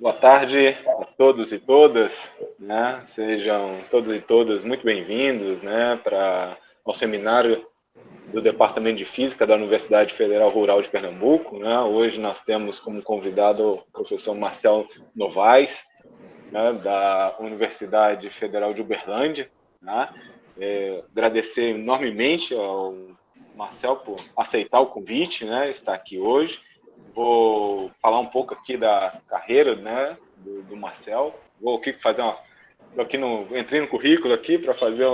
Boa tarde a todos e todas, né? Sejam todos e todas muito bem-vindos, né, ao seminário do Departamento de Física da Universidade Federal Rural de Pernambuco, né? Hoje nós temos como convidado o professor Marcel Novaes, né, da Universidade Federal de Uberlândia, né? Agradecer enormemente ao Marcel por aceitar o convite, né, estar aqui hoje. Vou falar um pouco aqui da carreira, né, do Marcel. Vou aqui fazer entrei no currículo aqui para fazer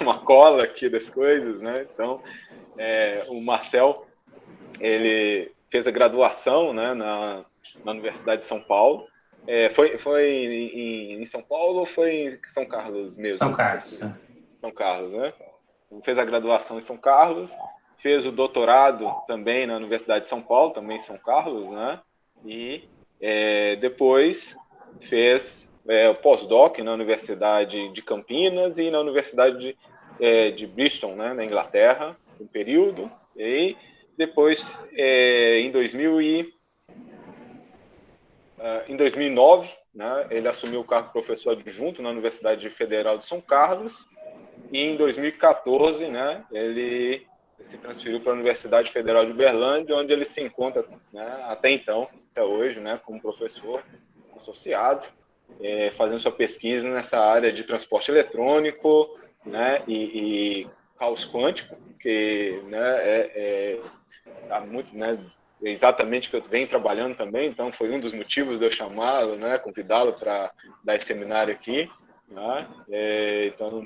uma cola aqui das coisas, né? Então, o Marcel, ele fez a graduação, né, na Universidade de São Paulo. Foi em São Paulo ou foi em São Carlos mesmo? São Carlos. São Carlos, né? Fez a graduação em São Carlos, fez o doutorado também na Universidade de São Paulo, também em São Carlos, né? E depois fez o pós-doc na Universidade de Campinas e na Universidade de Bristol, né, na Inglaterra, um período. E depois, em 2009, né, ele assumiu o cargo de professor adjunto na Universidade Federal de São Carlos. E em 2014, né, ele se transferiu para a Universidade Federal de Uberlândia, onde ele se encontra, né, até hoje, né, como professor associado, fazendo sua pesquisa nessa área de transporte eletrônico, né, e caos quântico, que, né, tá muito, né, exatamente o que eu venho trabalhando também. Então foi um dos motivos de eu chamá-lo, né, convidá-lo para dar esse seminário aqui. Né? Então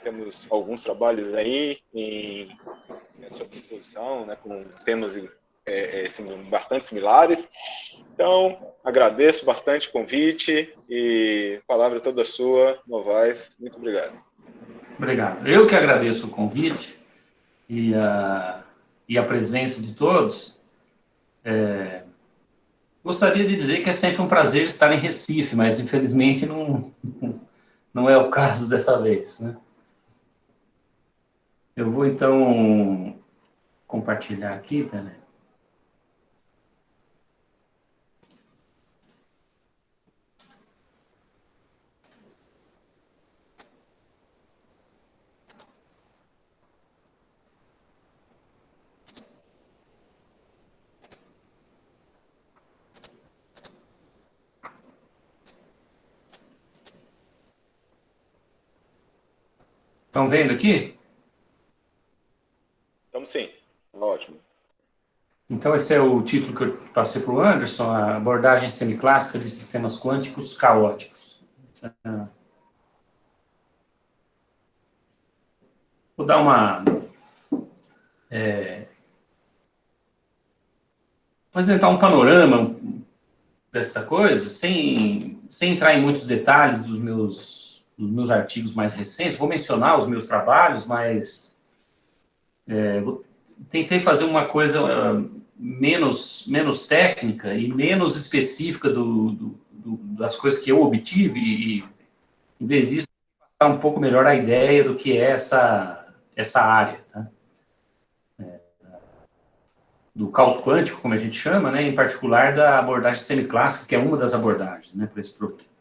temos alguns trabalhos aí sobre exposição, né, com temas bastante similares. Então, agradeço bastante o convite e a palavra toda sua, Novaes. Muito obrigado. Obrigado. Eu que agradeço o convite e a presença de todos. Gostaria de dizer que é sempre um prazer estar em Recife, mas infelizmente não é o caso dessa vez, né? Eu vou então compartilhar aqui, né? Estão vendo aqui? Estamos sim. Ótimo. Então, esse é o título que eu passei para o Anderson, a abordagem semiclássica de sistemas quânticos caóticos. Vou dar apresentar um panorama dessa coisa, sem entrar em muitos detalhes dos meus artigos mais recentes. Vou mencionar os meus trabalhos, mas tentei fazer uma coisa menos técnica e menos específica das coisas que eu obtive, e em vez disso, passar um pouco melhor a ideia do que é essa área, tá? Do caos quântico, como a gente chama, né, em particular da abordagem semiclássica, que é uma das abordagens, né, para esse problema.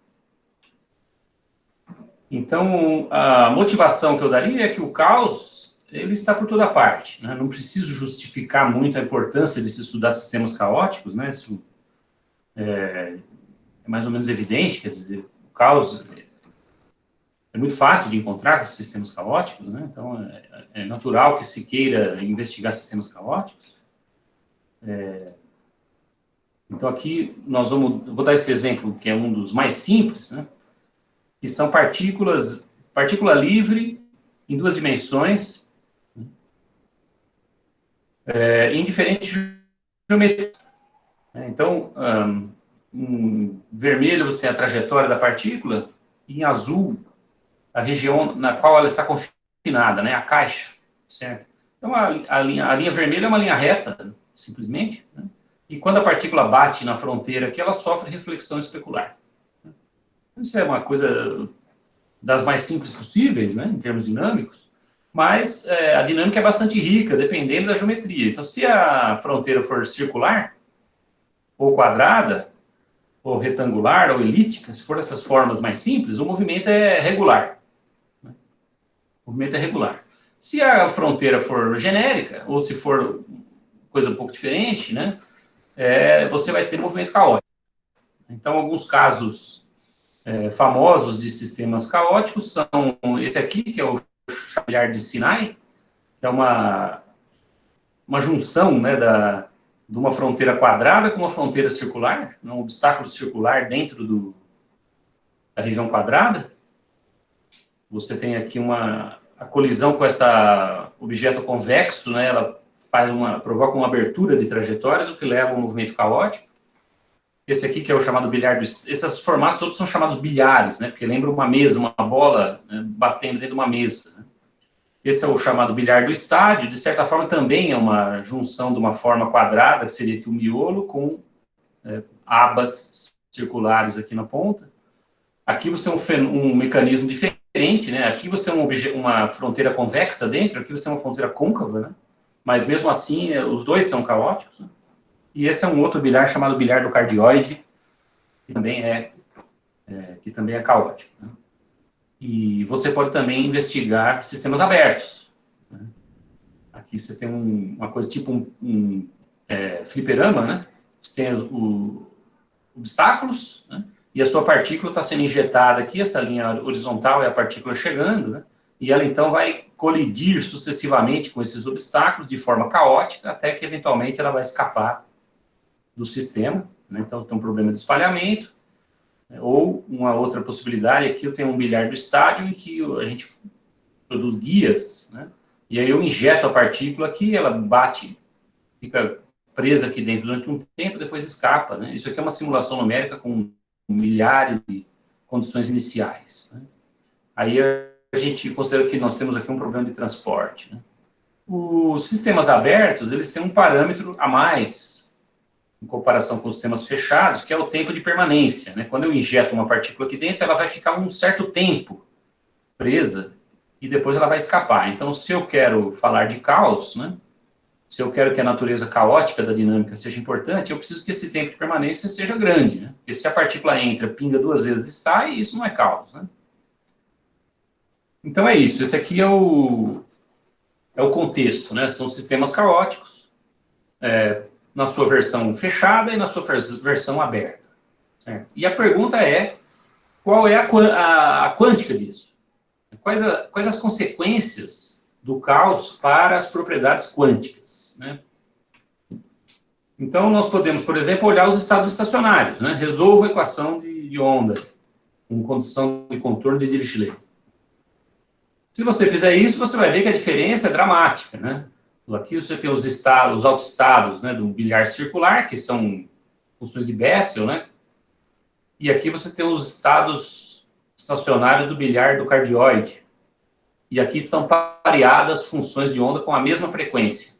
Então, a motivação que eu daria é que o caos, ele está por toda parte, né? Não preciso justificar muito a importância de se estudar sistemas caóticos, né? Isso é mais ou menos evidente, quer dizer, o caos é muito fácil de encontrar com esses sistemas caóticos, né? Então, é natural que se queira investigar sistemas caóticos. Então, aqui eu vou dar esse exemplo, que é um dos mais simples, né? Que são partícula livre em duas dimensões, em diferentes geometrias. Então, em vermelho você tem a trajetória da partícula, e em azul a região na qual ela está confinada, né, a caixa, certo? Então, a linha vermelha é uma linha reta, simplesmente, né? E quando a partícula bate na fronteira aqui, ela sofre reflexão especular. Isso é uma coisa das mais simples possíveis, né, em termos dinâmicos, mas a dinâmica é bastante rica, dependendo da geometria. Então, se a fronteira for circular ou quadrada, ou retangular, ou elíptica, se for essas formas mais simples, o movimento é regular. O movimento é regular. Se a fronteira for genérica, ou se for coisa um pouco diferente, né, você vai ter um movimento caótico. Então, alguns casos famosos de sistemas caóticos são esse aqui, que é o bilhar de Sinai, que é uma junção, né, de uma fronteira quadrada com uma fronteira circular, um obstáculo circular dentro da região quadrada. Você tem aqui a colisão com esse objeto convexo, né, ela provoca uma abertura de trajetórias, o que leva a um movimento caótico. Esse aqui, que é o chamado bilhar esses formatos todos são chamados bilhares, né, porque lembra uma mesa, uma bola, né, batendo dentro de uma mesa, né. Esse é o chamado bilhar do estádio, de certa forma também é uma junção de uma forma quadrada, que seria aqui o miolo, com abas circulares aqui na ponta. Aqui você tem um mecanismo diferente, né? Aqui você tem uma fronteira convexa dentro, aqui você tem uma fronteira côncava, né? Mas mesmo assim, os dois são caóticos, né? E esse é um outro bilhar chamado bilhar do cardioide, que também é caótico, né? E você pode também investigar sistemas abertos, né? Aqui você tem uma coisa tipo fliperama, né? Você tem obstáculos, né? E a sua partícula está sendo injetada aqui, essa linha horizontal é a partícula chegando, né? E ela então vai colidir sucessivamente com esses obstáculos de forma caótica, até que eventualmente ela vai escapar do sistema, né? Então tem um problema de espalhamento, né? Ou uma outra possibilidade, aqui eu tenho um bilhar do estádio em que a gente produz guias, né? E aí eu injeto a partícula aqui, ela bate, fica presa aqui dentro durante um tempo, depois escapa, né? Isso aqui é uma simulação numérica com milhares de condições iniciais, né? Aí a gente considera que nós temos aqui um problema de transporte, né? Os sistemas abertos, eles têm um parâmetro a mais em comparação com os sistemas fechados, que é o tempo de permanência, né? Quando eu injeto uma partícula aqui dentro, ela vai ficar um certo tempo presa e depois ela vai escapar. Então, se eu quero falar de caos, né? Se eu quero que a natureza caótica da dinâmica seja importante, eu preciso que esse tempo de permanência seja grande, né? Porque se a partícula entra, pinga 2 vezes e sai, isso não é caos, né? Então é isso. Esse aqui é o contexto, né? São sistemas caóticos, na sua versão fechada e na sua versão aberta, certo? E a pergunta é, qual é a quântica disso? Quais as consequências do caos para as propriedades quânticas, né? Então, nós podemos, por exemplo, olhar os estados estacionários, né? Resolva a equação de onda com condição de contorno de Dirichlet. Se você fizer isso, você vai ver que a diferença é dramática, né? Aqui você tem os autoestados, né, do bilhar circular, que são funções de Bessel, né? E aqui você tem os estados estacionários do bilhar do cardioide. E aqui são pareadas funções de onda com a mesma frequência.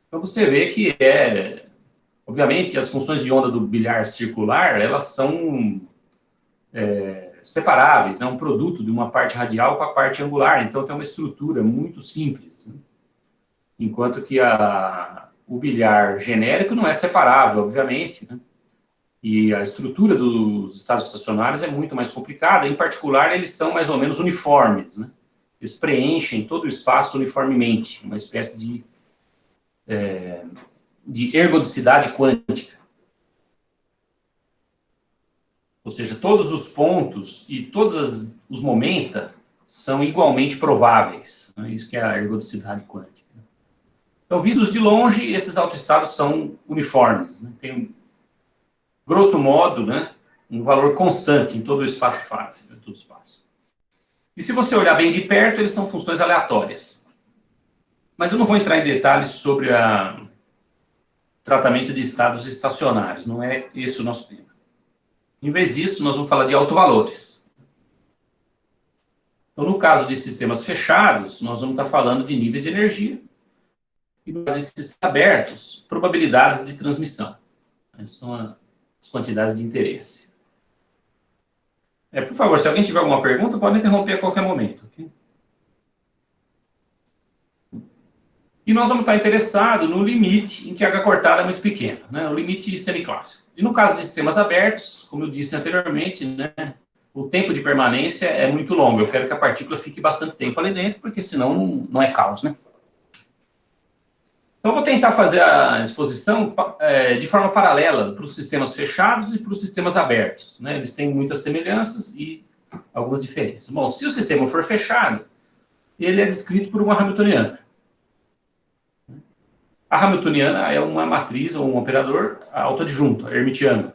Então você vê que obviamente, as funções de onda do bilhar circular, elas são separáveis, é um produto de uma parte radial com a parte angular, então tem uma estrutura muito simples, né? Enquanto que o bilhar genérico não é separável, obviamente, né? E a estrutura dos estados estacionários é muito mais complicada, em particular, eles são mais ou menos uniformes, né? Eles preenchem todo o espaço uniformemente, uma espécie de ergodicidade quântica. Ou seja, todos os pontos e todos os momenta são igualmente prováveis, né? Isso que é a ergodicidade quântica. Então, vistos de longe, esses autoestados são uniformes, né? Tem, grosso modo, né, um valor constante em todo o espaço-fase, né, todo o espaço. E se você olhar bem de perto, eles são funções aleatórias. Mas eu não vou entrar em detalhes sobre o tratamento de estados estacionários, não é esse o nosso tema. Em vez disso, nós vamos falar de autovalores. Então, no caso de sistemas fechados, nós vamos estar falando de níveis de energia. E nos sistemas abertos, probabilidades de transmissão. Essas são as quantidades de interesse. Por favor, se alguém tiver alguma pergunta, pode interromper a qualquer momento. Okay? E nós vamos estar interessados no limite em que a H cortada é muito pequena, né? O limite semiclássico. E no caso de sistemas abertos, como eu disse anteriormente, né, o tempo de permanência é muito longo. Eu quero que a partícula fique bastante tempo ali dentro, porque senão não é caos, né? Então, eu vou tentar fazer a exposição de forma paralela para os sistemas fechados e para os sistemas abertos, né? Eles têm muitas semelhanças e algumas diferenças. Bom, se o sistema for fechado, ele é descrito por uma Hamiltoniana. A Hamiltoniana é uma matriz ou um operador autoadjunto, hermitiano.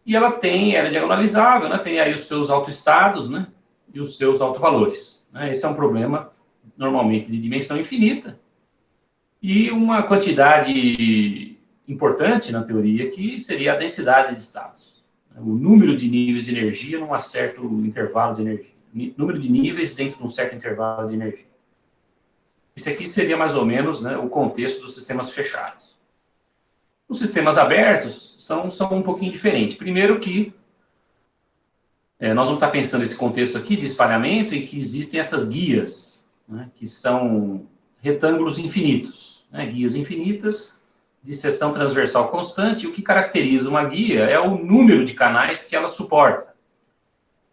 E ela é diagonalizável, né? Tem aí os seus autoestados, né? E os seus autovalores. Né? Esse é um problema, normalmente, de dimensão infinita. E uma quantidade importante na teoria, que seria a densidade de estados. O número de níveis de energia num certo intervalo de energia. Número de níveis dentro de um certo intervalo de energia. Isso aqui seria mais ou menos, né, o contexto dos sistemas fechados. Os sistemas abertos são um pouquinho diferentes. Primeiro que nós vamos estar pensando nesse contexto aqui de espalhamento em que existem essas guias, né, que são retângulos infinitos, né, guias infinitas de seção transversal constante. E o que caracteriza uma guia é o número de canais que ela suporta.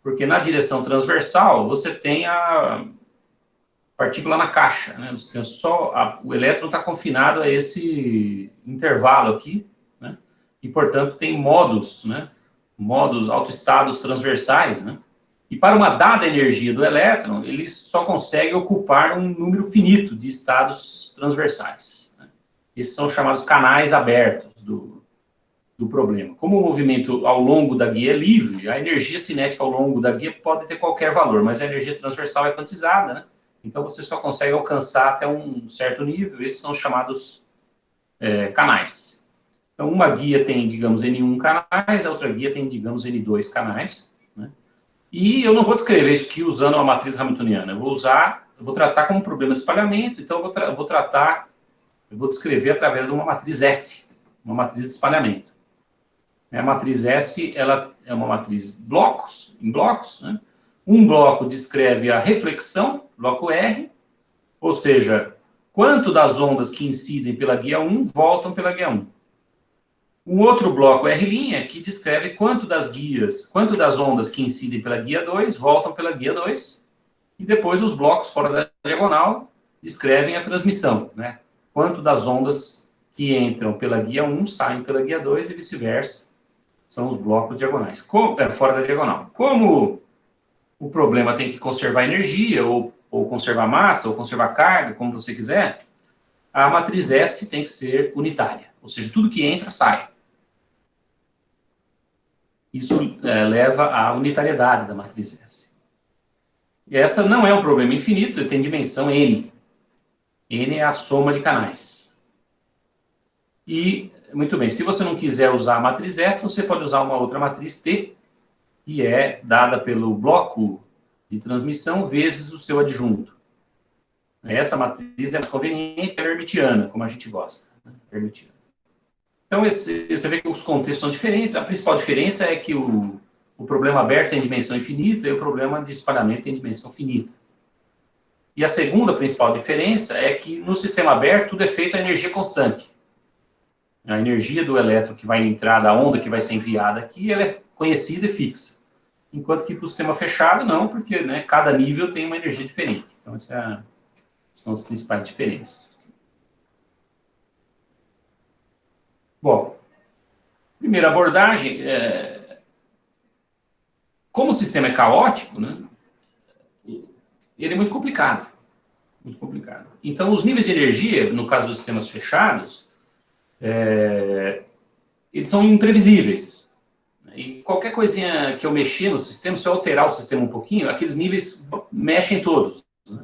Porque na direção transversal você tem a partícula na caixa, né? O elétron está confinado a esse intervalo aqui, né? E, portanto, tem modos, né? Modos, autoestados transversais, né? E para uma dada energia do elétron, ele só consegue ocupar um número finito de estados transversais, né? Esses são chamados canais abertos do problema. Como o movimento ao longo da guia é livre, a energia cinética ao longo da guia pode ter qualquer valor, mas a energia transversal é quantizada, né? Então, você só consegue alcançar até um certo nível. Esses são chamados canais. Então, uma guia tem, digamos, N1 canais, a outra guia tem, digamos, N2 canais. Né? E eu não vou descrever isso aqui usando a matriz hamiltoniana. Eu vou tratar como problema de espalhamento, então eu vou descrever através de uma matriz S, uma matriz de espalhamento. A matriz S, ela é uma matriz em blocos, né? Um bloco descreve a reflexão, bloco R, ou seja, quanto das ondas que incidem pela guia 1 voltam pela guia 1. Um outro bloco R', que descreve quanto das ondas que incidem pela guia 2 voltam pela guia 2. E depois os blocos fora da diagonal descrevem a transmissão, né? Quanto das ondas que entram pela guia 1 saem pela guia 2 e vice-versa. São os blocos diagonais, fora da diagonal. Como o problema tem que conservar energia, ou conservar massa, ou conservar carga, como você quiser, a matriz S tem que ser unitária. Ou seja, tudo que entra, sai. Isso leva à unitariedade da matriz S. E essa não é um problema infinito, ele tem dimensão N. N é a soma de canais. E, muito bem, se você não quiser usar a matriz S, você pode usar uma outra matriz T, que é dada pelo bloco de transmissão vezes o seu adjunto. Essa matriz é mais conveniente, é hermitiana, como a gente gosta. Né? Hermitiana. Então, você vê que os contextos são diferentes. A principal diferença é que o problema aberto tem dimensão infinita e o problema de espalhamento tem dimensão finita. E a segunda principal diferença é que no sistema aberto tudo é feito a energia constante. A energia do elétron que vai entrar, da onda que vai ser enviada aqui, ela é conhecida e fixa. Enquanto que para o sistema fechado, não, porque né, cada nível tem uma energia diferente. Então, essas são as principais diferenças. Bom, primeira abordagem, como o sistema é caótico, né, ele é muito complicado. Muito complicado. Então, os níveis de energia, no caso dos sistemas fechados, eles são imprevisíveis. E qualquer coisinha que eu mexer no sistema, se eu alterar o sistema um pouquinho, aqueles níveis mexem todos. Né?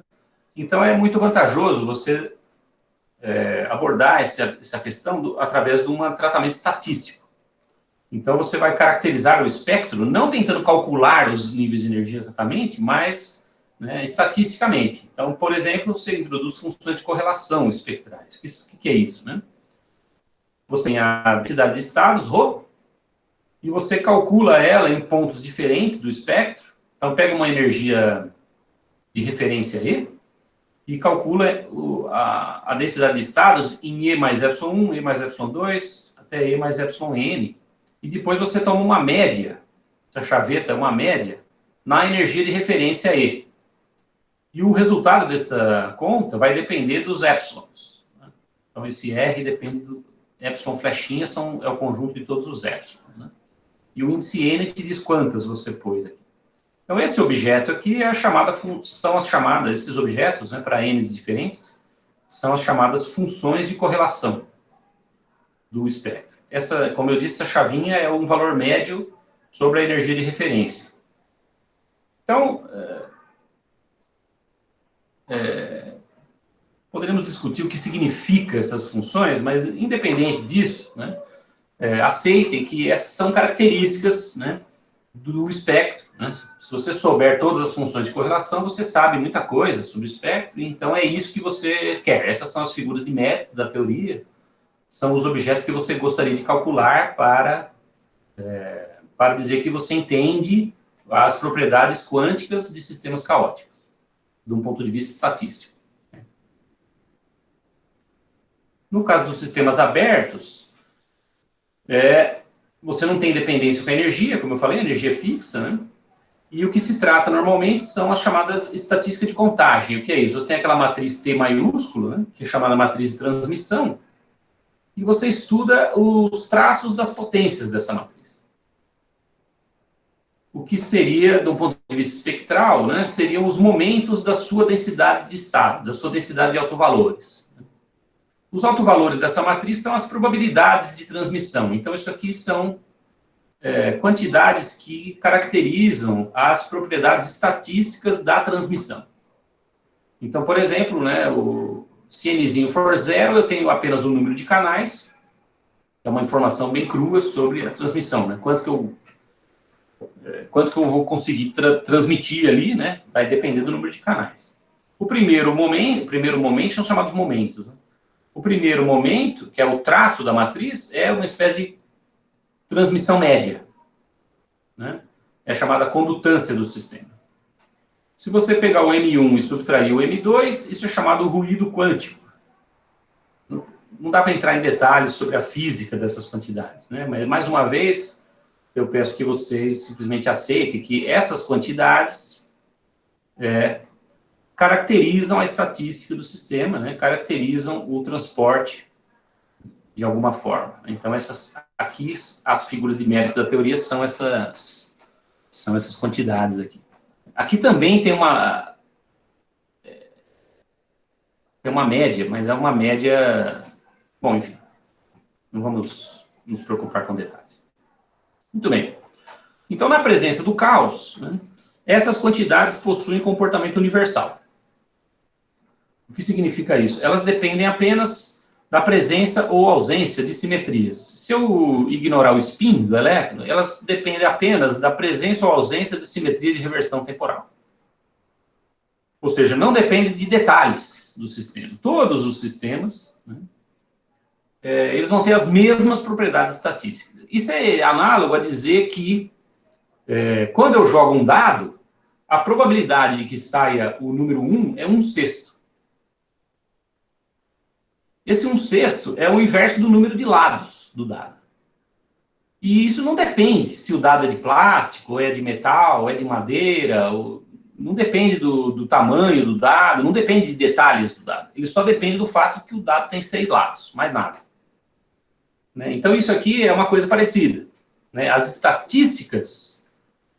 Então, é muito vantajoso você abordar essa questão através de um tratamento estatístico. Então, você vai caracterizar o espectro, não tentando calcular os níveis de energia exatamente, mas estatisticamente. Então, por exemplo, você introduz funções de correlação espectrais. O que é isso? Né? Você tem a densidade de estados, ρ, e você calcula ela em pontos diferentes do espectro. Então, pega uma energia de referência E, e calcula a densidade de estados em E mais epsilon 1, E mais epsilon 2, até E mais epsilon n. E depois você toma uma média, essa chaveta é uma média, na energia de referência E. E o resultado dessa conta vai depender dos epsilons. Né? Então, esse R depende do epsilon flechinha, é o conjunto de todos os epsilons. Né? E o índice N te diz quantas você pôs aqui. Então, esse objeto aqui são as chamadas, esses objetos, né, para N's diferentes, são as chamadas funções de correlação do espectro. Essa, como eu disse, essa chavinha é um valor médio sobre a energia de referência. Então, poderíamos discutir o que significa essas funções, mas, independente disso, né, aceitem que essas são características, né, do espectro. Né? Se você souber todas as funções de correlação, você sabe muita coisa sobre o espectro, então é isso que você quer. Essas são as figuras de método da teoria, são os objetos que você gostaria de calcular para dizer que você entende as propriedades quânticas de sistemas caóticos, de um ponto de vista estatístico. No caso dos sistemas abertos, você não tem dependência com a energia, como eu falei, a energia fixa, né? E o que se trata normalmente são as chamadas estatísticas de contagem. O que é isso? Você tem aquela matriz T maiúsculo, né, que é chamada matriz de transmissão, e você estuda os traços das potências dessa matriz. O que seria, do ponto de vista espectral, né, seriam os momentos da sua densidade de estado, da sua densidade de autovalores. Os autovalores dessa matriz são as probabilidades de transmissão. Então, isso aqui são quantidades que caracterizam as propriedades estatísticas da transmissão. Então, por exemplo, né, se nzinho for zero, eu tenho apenas um número de canais, é uma informação bem crua sobre a transmissão, né? Quanto que eu vou conseguir transmitir ali, né? Vai depender do número de canais. O primeiro momento são chamados momentos. Né? O primeiro momento, que é o traço da matriz, é uma espécie de transmissão média. Né? É chamada condutância do sistema. Se você pegar o M1 e subtrair o M2, isso é chamado ruído quântico. Não dá para entrar em detalhes sobre a física dessas quantidades, né? Mas, mais uma vez, eu peço que vocês simplesmente aceitem que essas quantidades caracterizam a estatística do sistema, né? Caracterizam o transporte de alguma forma. Então, aqui, as figuras de método da teoria são essas quantidades aqui. Aqui também tem uma média, mas é uma média... Bom, enfim, não vamos nos preocupar com detalhes. Muito bem. Então, na presença do caos, né, essas quantidades possuem comportamento universal. O que significa isso? Elas dependem apenas da presença ou ausência de simetrias. Se eu ignorar o spin do elétron, elas dependem apenas da presença ou ausência de simetria de reversão temporal. Ou seja, não depende de detalhes do sistema. Todos os sistemas, né, eles vão ter as mesmas propriedades estatísticas. Isso é análogo a dizer que, quando eu jogo um dado, a probabilidade de que saia o número 1 é 1/6. Esse 1/6 é o inverso do número de lados do dado. E isso não depende se o dado é de plástico, ou é de metal, ou é de madeira, não depende do tamanho do dado, não depende de detalhes do dado. Ele só depende do fato que o dado tem 6 lados, mais nada. Né? Então, isso aqui é uma coisa parecida. Né? As estatísticas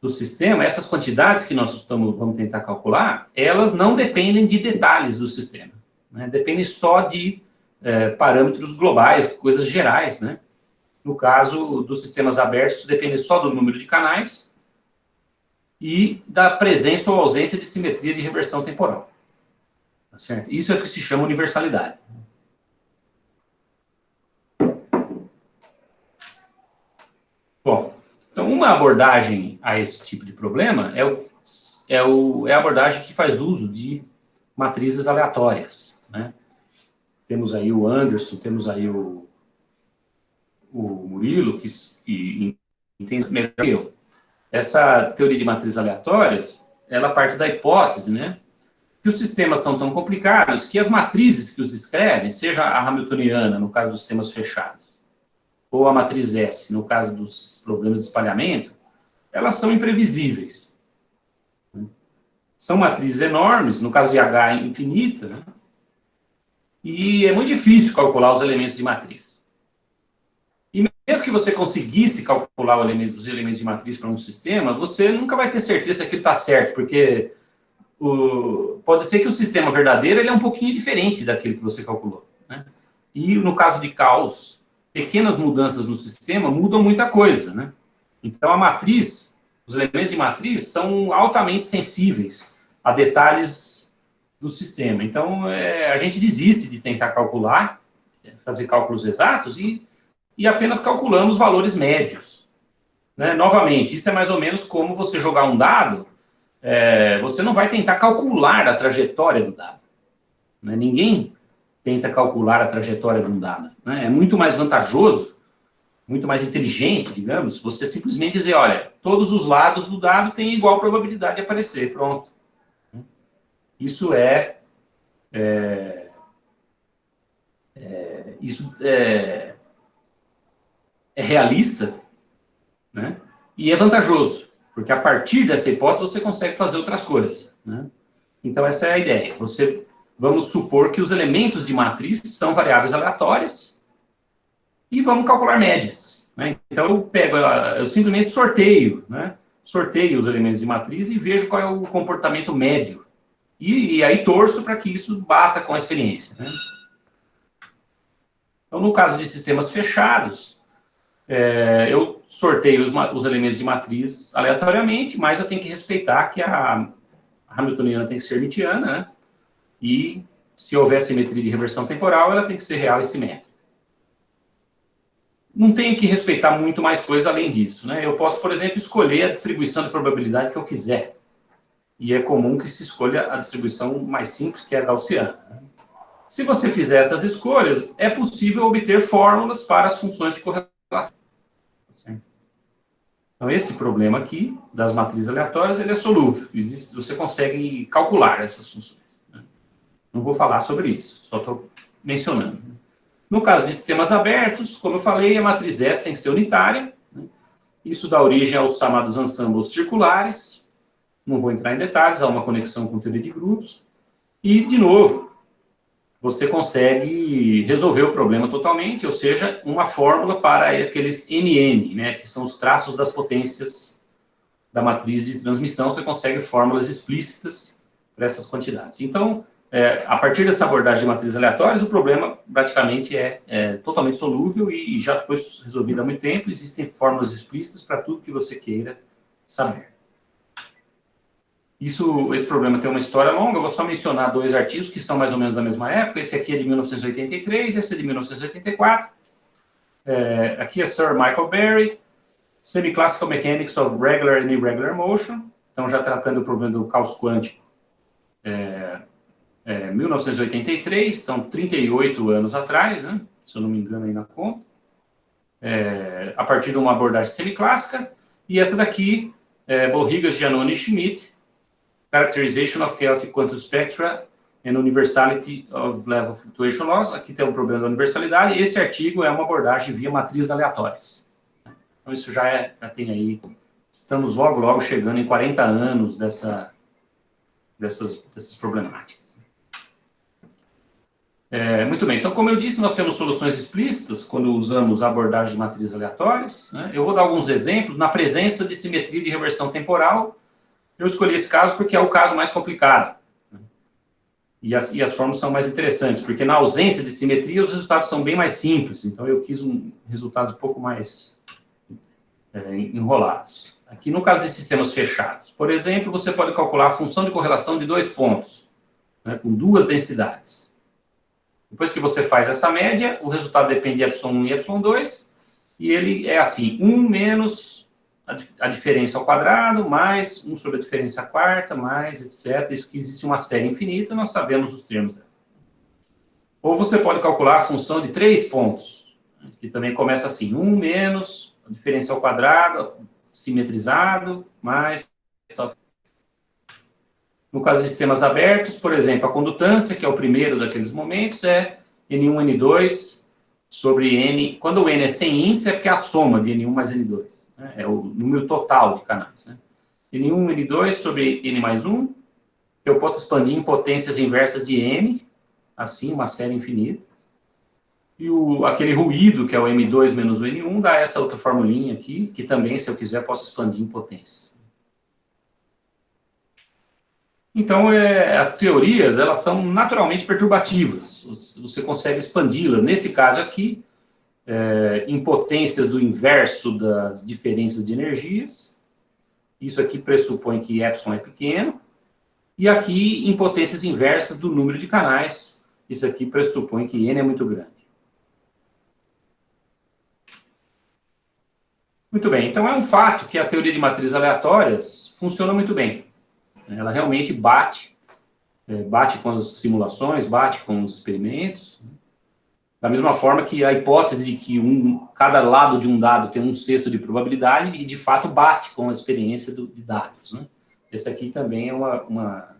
do sistema, essas quantidades que nós vamos tentar calcular, elas não dependem de detalhes do sistema. Né? Dependem só de parâmetros globais, coisas gerais. Né? No caso dos sistemas abertos, depende só do número de canais e da presença ou ausência de simetria de reversão temporal. Tá certo? Isso é o que se chama universalidade. Bom, então uma abordagem a esse tipo de problema é a abordagem que faz uso de matrizes aleatórias. Né? Temos aí o Anderson, temos aí o Murilo, que entende melhor que eu. Essa teoria de matrizes aleatórias, ela parte da hipótese, né, que que os sistemas são tão complicados que as matrizes que os descrevem, seja a hamiltoniana, no caso dos sistemas fechados, ou a matriz S, no caso dos problemas de espalhamento, elas são imprevisíveis. São matrizes enormes, no caso de H infinita, né? E é muito difícil calcular os elementos de matriz. E mesmo que você conseguisse calcular os elementos de matriz para um sistema, você nunca vai ter certeza que aquilo está certo, porque pode ser que o sistema verdadeiro ele é um pouquinho diferente daquele que você calculou, né? E no caso de caos, pequenas mudanças no sistema mudam muita coisa, né? Então a matriz, os elementos de matriz são altamente sensíveis a detalhes do sistema. Então a gente desiste de tentar calcular, fazer cálculos exatos e apenas calculamos valores médios, né? Novamente, isso é mais ou menos como você jogar um dado. Você não vai tentar calcular a trajetória do dado, né? Ninguém tenta calcular a trajetória de um dado, né? É muito mais vantajoso, muito mais inteligente, digamos, você simplesmente dizer, olha, todos os lados do dado têm igual probabilidade de aparecer, pronto. Isso é realista, né? E é vantajoso, porque a partir dessa hipótese você consegue fazer outras coisas, né? Então essa é a ideia. Vamos supor que os elementos de matriz são variáveis aleatórias e vamos calcular médias, né? Então eu simplesmente sorteio, né? Sorteio os elementos de matriz e vejo qual é o comportamento médio. E aí torço para que isso bata com a experiência, né? Então, no caso de sistemas fechados, eu sorteio os elementos de matriz aleatoriamente, mas eu tenho que respeitar que a hamiltoniana tem que ser hermitiana, né? E se houver simetria de reversão temporal, ela tem que ser real e simétrica. Não tenho que respeitar muito mais coisa além disso, né? Eu posso, por exemplo, escolher a distribuição de probabilidade que eu quiser. E é comum que se escolha a distribuição mais simples, que é a gaussiana. Se você fizer essas escolhas, é possível obter fórmulas para as funções de correlação. Então, esse problema aqui, das matrizes aleatórias, ele é solúvel. Você consegue calcular essas funções, né? Não vou falar sobre isso, só estou mencionando. No caso de sistemas abertos, como eu falei, a matriz S tem que ser unitária, né? Isso dá origem aos chamados ensembles circulares. Não vou entrar em detalhes, há uma conexão com teoria de grupos. E, de novo, você consegue resolver o problema totalmente, ou seja, uma fórmula para aqueles NN, né, que são os traços das potências da matriz de transmissão. Você consegue fórmulas explícitas para essas quantidades. Então, a partir dessa abordagem de matrizes aleatórias, o problema praticamente é totalmente solúvel e já foi resolvido há muito tempo. Existem fórmulas explícitas para tudo que você queira saber. Esse problema tem uma história longa, eu vou só mencionar dois artigos que são mais ou menos da mesma época. Esse aqui é de 1983, esse é de 1984. Aqui é Sir Michael Berry, Semi-Classical Mechanics of Regular and Irregular Motion. Então, já tratando o problema do caos quântico. 1983, então 38 anos atrás, né, se eu não me engano aí na conta. A partir de uma abordagem semiclássica. E essa daqui, Borrigas, Giannone e Schmidt, Characterization of Chaotic Quantum Spectra and Universality of Level Fluctuation Laws. Aqui tem um problema da universalidade. Esse artigo é uma abordagem via matrizes aleatórias. Então, isso já tem aí... Estamos logo chegando em 40 anos dessas problemáticas. Muito bem. Então, como eu disse, nós temos soluções explícitas quando usamos a abordagem de matrizes aleatórias, né? Eu vou dar alguns exemplos. Na presença de simetria de reversão temporal, eu escolhi esse caso porque é o caso mais complicado. E as fórmulas são mais interessantes, porque na ausência de simetria, os resultados são bem mais simples. Então, eu quis resultados um pouco mais enrolados. Aqui, no caso de sistemas fechados, por exemplo, você pode calcular a função de correlação de dois pontos, né, com duas densidades. Depois que você faz essa média, o resultado depende de ε1 e ε2, e ele é assim, 1 menos a diferença ao quadrado, mais 1 sobre a diferença quarta, mais, etc. Isso que existe uma série infinita, nós sabemos os termos dela. Ou você pode calcular a função de 3 pontos, que também começa assim, 1 menos a diferença ao quadrado, simetrizado, mais... No caso de sistemas abertos, por exemplo, a condutância, que é o primeiro daqueles momentos, é N1, N2 sobre N. Quando o N é sem índice, é porque é a soma de N1 mais N2. Né? É o número total de canais. Né? N1, N2 sobre N mais 1, que eu posso expandir em potências inversas de N, assim, uma série infinita. E aquele ruído, que é o M2 menos o N1, dá essa outra formulinha aqui, que também, se eu quiser, posso expandir em potências. Então, as teorias, elas são naturalmente perturbativas. Você consegue expandi-las. Nesse caso aqui, em potências do inverso das diferenças de energias. Isso aqui pressupõe que epsilon é pequeno. E aqui, em potências inversas do número de canais. Isso aqui pressupõe que N é muito grande. Muito bem. Então, é um fato que a teoria de matrizes aleatórias funciona muito bem. Ela realmente bate com as simulações, bate com os experimentos. Da mesma forma que a hipótese de que cada lado de um dado tem 1/6 de probabilidade, e de fato bate com a experiência de dados. Né? Esse aqui também é uma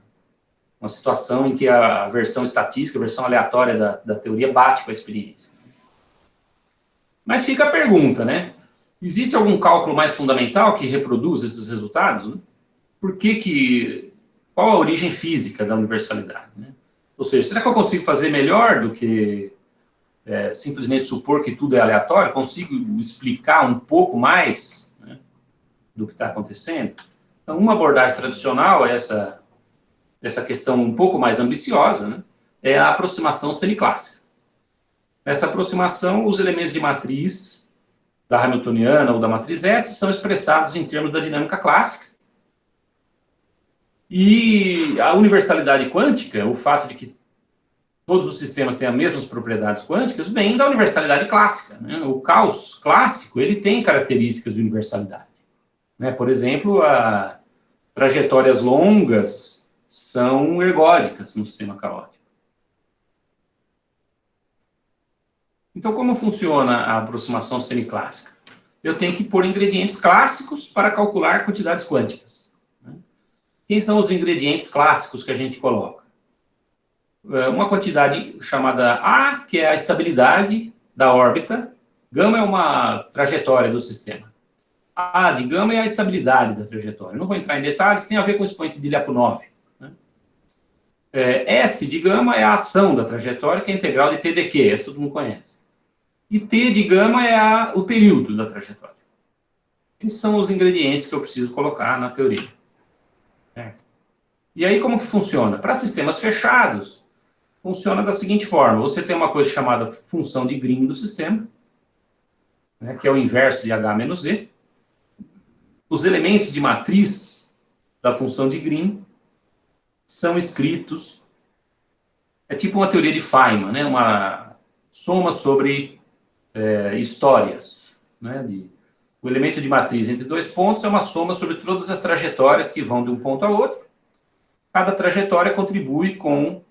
situação em que a versão estatística, a versão aleatória da teoria bate com a experiência. Mas fica a pergunta, né? Existe algum cálculo mais fundamental que reproduz esses resultados? Né? Qual a origem física da universalidade? Né? Ou seja, será que eu consigo fazer melhor do que simplesmente supor que tudo é aleatório? Consigo explicar um pouco mais, né, do que está acontecendo? Então, uma abordagem tradicional é essa questão um pouco mais ambiciosa, né, é a aproximação semiclássica. Nessa aproximação, os elementos de matriz da Hamiltoniana ou da matriz S são expressados em termos da dinâmica clássica. E a universalidade quântica, o fato de que todos os sistemas têm as mesmas propriedades quânticas, vem da universalidade clássica. Né? O caos clássico, ele tem características de universalidade. Né? Por exemplo, trajetórias longas são ergódicas no sistema caótico. Então, como funciona a aproximação semiclássica? Eu tenho que pôr ingredientes clássicos para calcular quantidades quânticas. Né? Quem são os ingredientes clássicos que a gente coloca? Uma quantidade chamada A, que é a estabilidade da órbita. Gama é uma trajetória do sistema. A de gama é a estabilidade da trajetória. Não vou entrar em detalhes, tem a ver com o expoente de Lyapunov. Né? S de gama é a ação da trajetória, que é a integral de PdQ, essa todo mundo conhece. E T de gama é o período da trajetória. Esses são os ingredientes que eu preciso colocar na teoria. E aí, como que funciona? Para sistemas fechados, funciona da seguinte forma. Você tem uma coisa chamada função de Green do sistema, né, que é o inverso de H menos Z. Os elementos de matriz da função de Green são escritos... É tipo uma teoria de Feynman, né, uma soma sobre histórias. Né, o elemento de matriz entre dois pontos é uma soma sobre todas as trajetórias que vão de um ponto a outro. Cada trajetória contribui com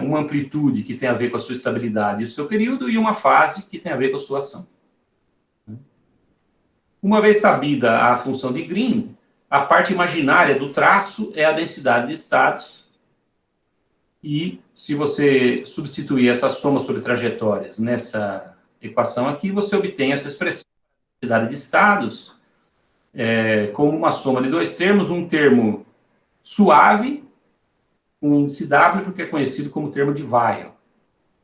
uma amplitude que tem a ver com a sua estabilidade e o seu período, e uma fase que tem a ver com a sua ação. Uma vez sabida a função de Green, a parte imaginária do traço é a densidade de estados, e se você substituir essa soma sobre trajetórias nessa equação aqui, você obtém essa expressão de densidade de estados como uma soma de dois termos, um termo suave, um índice W, porque é conhecido como termo de Weyl,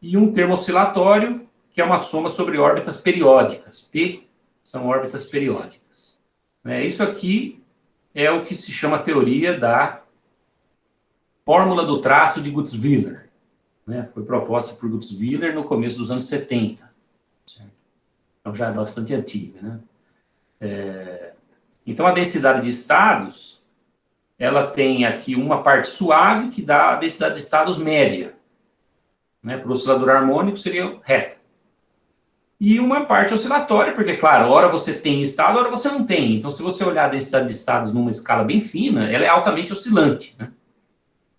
e um termo oscilatório, que é uma soma sobre órbitas periódicas. P são órbitas periódicas. Isso aqui é o que se chama a teoria da fórmula do traço de Gutzwiller. Foi proposta por Gutzwiller no começo dos anos 70. Certo? Então já é bastante antiga. Então a densidade de estados, ela tem aqui uma parte suave que dá a densidade de estados média. Para o oscilador harmônico seria reta. E uma parte oscilatória, porque, claro, hora você tem estado, hora você não tem. Então, se você olhar a densidade de estados numa escala bem fina, ela é altamente oscilante. Né?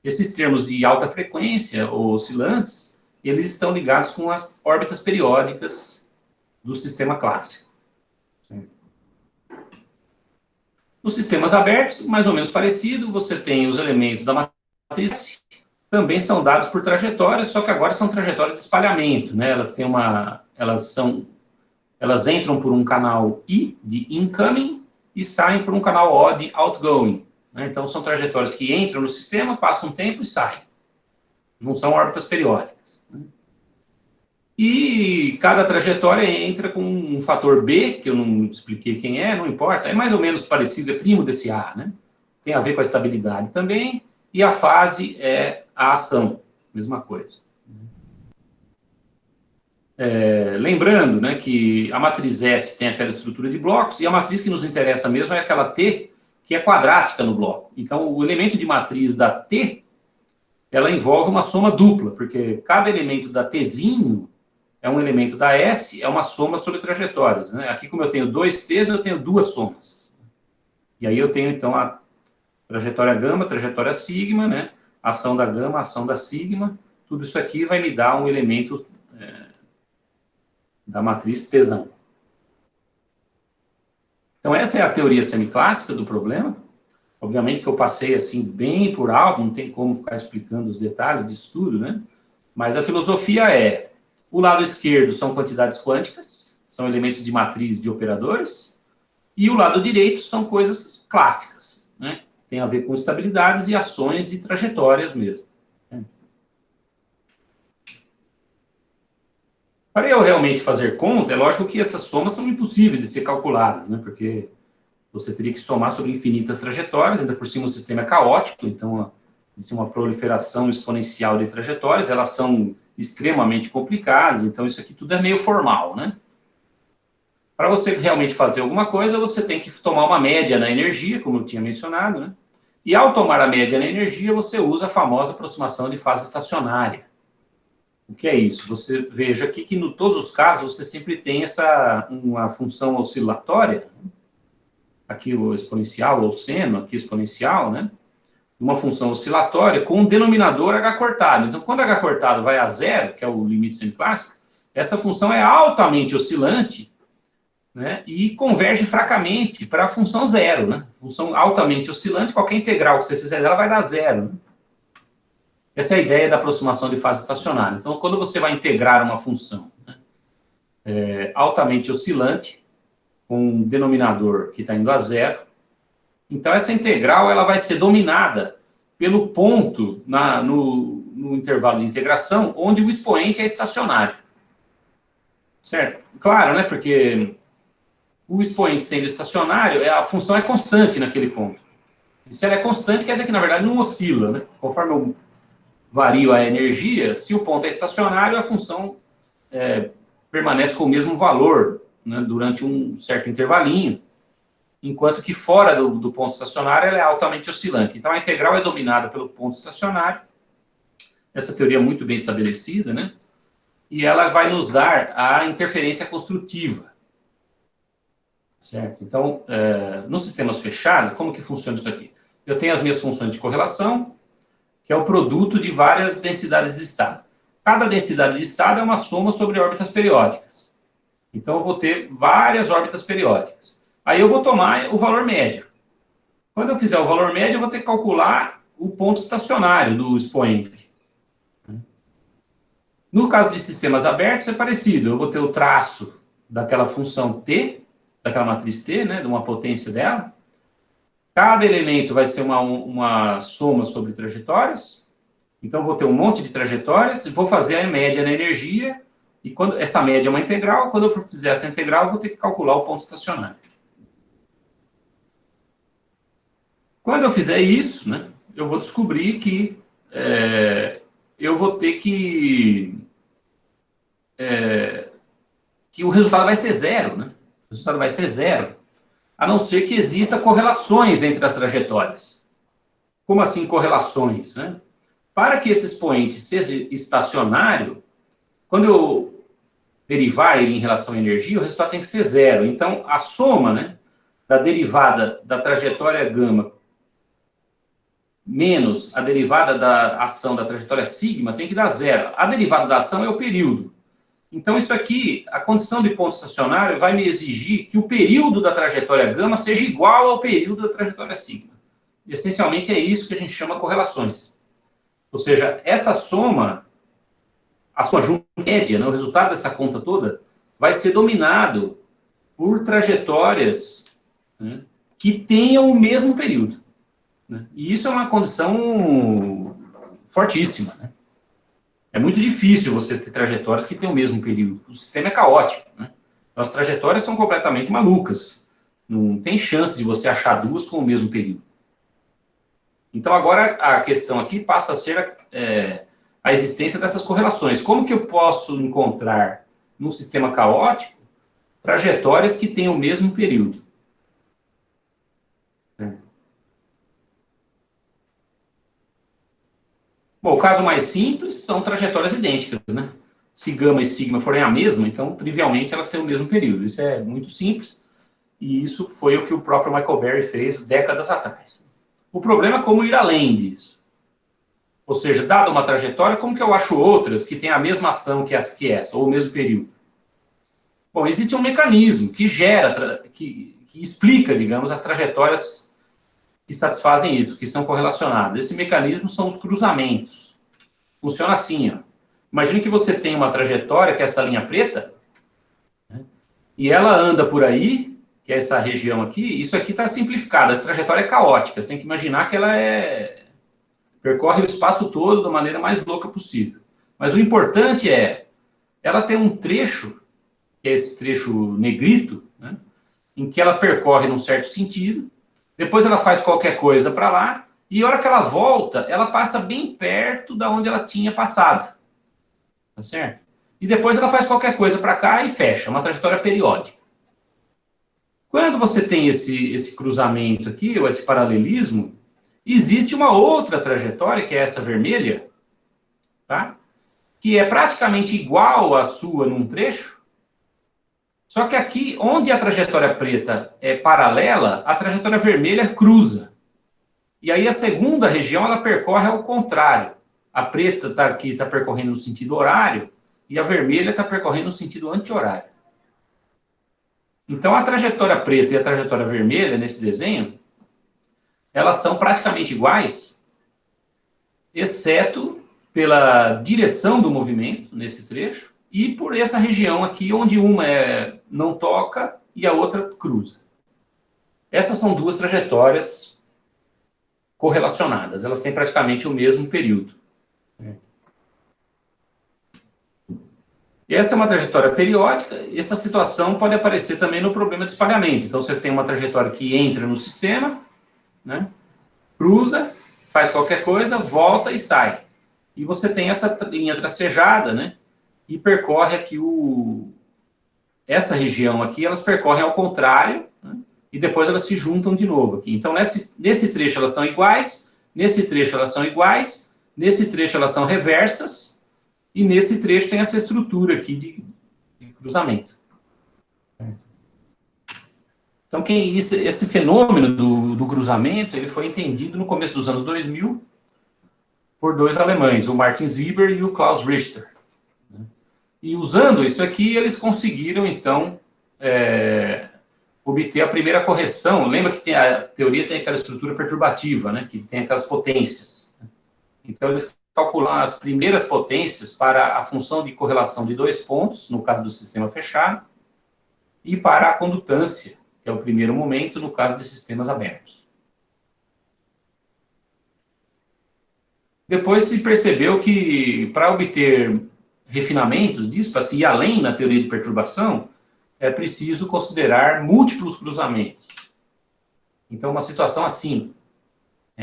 Esses termos de alta frequência, ou oscilantes, eles estão ligados com as órbitas periódicas do sistema clássico. Nos sistemas abertos, mais ou menos parecido, você tem os elementos da matriz, também são dados por trajetórias, só que agora são trajetórias de espalhamento, né? Elas entram por um canal I de incoming e saem por um canal O de outgoing, né? Então são trajetórias que entram no sistema, passam um tempo e saem. Não são órbitas periódicas, né? E cada trajetória entra com um fator B, que eu não expliquei quem é, não importa, é mais ou menos parecido, é primo desse A, né? Tem a ver com a estabilidade também, e a fase é a ação, mesma coisa. Lembrando, né, que a matriz S tem aquela estrutura de blocos, e a matriz que nos interessa mesmo é aquela T, que é quadrática no bloco. Então, o elemento de matriz da T, ela envolve uma soma dupla, porque cada elemento da Tzinho é um elemento da S, é uma soma sobre trajetórias, né? Aqui, como eu tenho 2 T's, eu tenho 2 somas. E aí eu tenho, então, a trajetória gama, trajetória sigma, né? Ação da gama, ação da sigma. Tudo isso aqui vai me dar um elemento da matriz Tzão. Então, essa é a teoria semiclássica do problema. Obviamente que eu passei, assim, bem por alto, não tem como ficar explicando os detalhes disso tudo, né? Mas a filosofia é: o lado esquerdo são quantidades quânticas, são elementos de matriz de operadores, e o lado direito são coisas clássicas, né? Tem a ver com estabilidades e ações de trajetórias mesmo. Para eu realmente fazer conta, é lógico que essas somas são impossíveis de ser calculadas, né? Porque você teria que somar sobre infinitas trajetórias, ainda por cima o sistema é caótico, então existe uma proliferação exponencial de trajetórias, elas são extremamente complicadas, então isso aqui tudo é meio formal, né? Para você realmente fazer alguma coisa, você tem que tomar uma média na energia, como eu tinha mencionado, né? E ao tomar a média na energia, você usa a famosa aproximação de fase estacionária. O que é isso? Você veja aqui que, em todos os casos, você sempre tem uma função oscilatória, aqui o exponencial, ou seno, aqui exponencial, né? Uma função oscilatória com um denominador H cortado. Então, quando H cortado vai a zero, que é o limite semiclássico, essa função é altamente oscilante, né? E converge fracamente para a função zero, né? Função altamente oscilante, qualquer integral que você fizer dela vai dar zero, né? Essa é a ideia da aproximação de fase estacionária. Então, quando você vai integrar uma função, né, altamente oscilante, com um denominador que está indo a zero, então essa integral ela vai ser dominada pelo ponto no intervalo de integração onde o expoente é estacionário. Certo? Claro, né? Porque o expoente sendo estacionário, a função é constante naquele ponto. E se ela é constante, quer dizer que, na verdade, não oscila, né? Conforme eu vario a energia, se o ponto é estacionário, a função permanece com o mesmo valor, né, durante um certo intervalinho, enquanto que fora do ponto estacionário ela é altamente oscilante. Então, a integral é dominada pelo ponto estacionário, essa teoria é muito bem estabelecida, né? E ela vai nos dar a interferência construtiva. Certo? Então, nos sistemas fechados, como que funciona isso aqui? Eu tenho as minhas funções de correlação, que é o produto de várias densidades de estado. Cada densidade de estado é uma soma sobre órbitas periódicas. Então, eu vou ter várias órbitas periódicas. Aí eu vou tomar o valor médio. Quando eu fizer o valor médio, eu vou ter que calcular o ponto estacionário do expoente. No caso de sistemas abertos, é parecido. Eu vou ter o traço daquela função T, daquela matriz T, né, de uma potência dela. Cada elemento vai ser uma soma sobre trajetórias. Então, vou ter um monte de trajetórias, vou fazer a média na energia, e quando essa média é uma integral, quando eu fizer essa integral, eu vou ter que calcular o ponto estacionário. Quando eu fizer isso, né, eu vou descobrir que eu vou ter que o resultado vai ser zero, né? O resultado vai ser zero, a não ser que exista correlações entre as trajetórias. Como assim correlações, né? Para que esse expoente seja estacionário, quando eu derivar ele em relação à energia, o resultado tem que ser zero. Então, a soma, né, da derivada da trajetória gama menos a derivada da ação da trajetória sigma tem que dar zero. A derivada da ação é o período. Então, isso aqui, a condição de ponto estacionário vai me exigir que o período da trajetória gama seja igual ao período da trajetória sigma. Essencialmente, é isso que a gente chama correlações. Ou seja, essa soma, a sua junta média, né, o resultado dessa conta toda, vai ser dominado por trajetórias, né, que tenham o mesmo período. Né? E isso é uma condição fortíssima. Né? É muito difícil você ter trajetórias que têm o mesmo período. O sistema é caótico. Né? Então, as trajetórias são completamente malucas. Não tem chance de você achar duas com o mesmo período. Então, agora, a questão aqui passa a ser a existência dessas correlações. Como que eu posso encontrar, num sistema caótico, trajetórias que tenham o mesmo período? Bom, o caso mais simples são trajetórias idênticas, né? Se gama e sigma forem a mesma, então, trivialmente, elas têm o mesmo período. Isso é muito simples, e isso foi o que o próprio Michael Berry fez décadas atrás. O problema é como ir além disso. Ou seja, dada uma trajetória, como que eu acho outras que têm a mesma ação que essa, ou o mesmo período? Bom, existe um mecanismo que gera, que explica, digamos, as trajetórias que satisfazem isso, que são correlacionadas. Esse mecanismo são os cruzamentos. Funciona assim, ó. Imagine que você tem uma trajetória, que é essa linha preta, né, e ela anda por aí, que é essa região aqui. Isso aqui está simplificado, essa trajetória é caótica. Você tem que imaginar que ela percorre o espaço todo da maneira mais louca possível. Mas o importante ela tem um trecho, que é esse trecho negrito, né, em que ela percorre num certo sentido, depois ela faz qualquer coisa para lá, e a hora que ela volta, ela passa bem perto da onde ela tinha passado. Tá certo? E depois ela faz qualquer coisa para cá e fecha, uma trajetória periódica. Quando você tem esse cruzamento aqui, ou esse paralelismo, existe uma outra trajetória, que é essa vermelha, tá? Que é praticamente igual à sua num trecho, só que aqui, onde a trajetória preta é paralela, a trajetória vermelha cruza. E aí a segunda região, ela percorre ao contrário. A preta aqui está percorrendo no sentido horário, e a vermelha está percorrendo no sentido anti-horário. Então, a trajetória preta e a trajetória vermelha, nesse desenho, elas são praticamente iguais, exceto pela direção do movimento, nesse trecho, e por essa região aqui, onde uma não toca e a outra cruza. Essas são duas trajetórias correlacionadas, elas têm praticamente o mesmo período. Essa é uma trajetória periódica, e essa situação pode aparecer também no problema de espalhamento. Então, você tem uma trajetória que entra no sistema, né, cruza, faz qualquer coisa, volta e sai. E você tem essa linha tracejada, né, que percorre aqui essa região aqui, elas percorrem ao contrário, né, e depois elas se juntam de novo aqui. Então, nesse trecho elas são iguais, nesse trecho elas são iguais, nesse trecho elas são reversas, e nesse trecho tem essa estrutura aqui de cruzamento. Então, esse fenômeno do cruzamento, ele foi entendido no começo dos anos 2000 por dois alemães, o Martin Sieber e o Klaus Richter. E usando isso aqui, eles conseguiram, então, obter a primeira correção. Lembra que a teoria tem aquela estrutura perturbativa, né, que tem aquelas potências. Então, eles calcular as primeiras potências para a função de correlação de dois pontos, no caso do sistema fechado, e para a condutância, que é o primeiro momento, no caso de sistemas abertos. Depois se percebeu que, para obter refinamentos disso, para se ir além na teoria de perturbação, é preciso considerar múltiplos cruzamentos. Então, uma situação assim,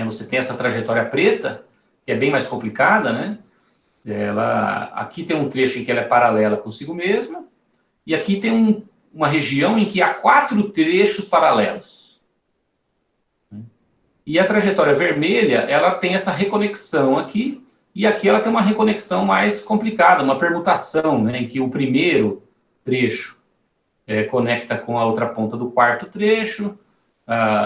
você tem essa trajetória preta, que é bem mais complicada, né? Aqui tem um trecho em que ela é paralela consigo mesma, e aqui tem uma região em que há 4 trechos paralelos. E a trajetória vermelha, ela tem essa reconexão aqui, e aqui ela tem uma reconexão mais complicada, uma permutação, né, em que o primeiro trecho conecta com a outra ponta do quarto trecho,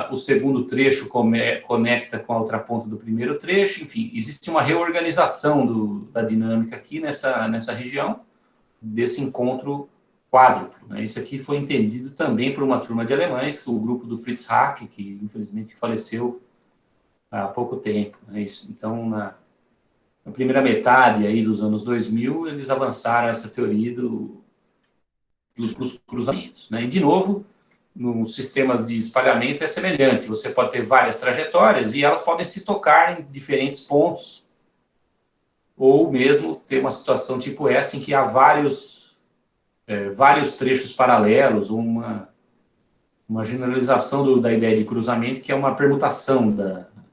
o segundo trecho conecta com a outra ponta do primeiro trecho, enfim, existe uma reorganização da dinâmica aqui nessa região, desse encontro quádruplo, né? Isso aqui foi entendido também por uma turma de alemães, o grupo do Fritz Hack, que infelizmente faleceu há pouco tempo, né? Então, na primeira metade aí dos anos 2000, eles avançaram essa teoria dos cruzamentos, né? E, de novo, nos sistemas de espalhamento é semelhante. Você pode ter várias trajetórias e elas podem se tocar em diferentes pontos, ou mesmo ter uma situação tipo essa, em que há vários trechos paralelos, ou uma generalização da ideia de cruzamento, que é uma permutação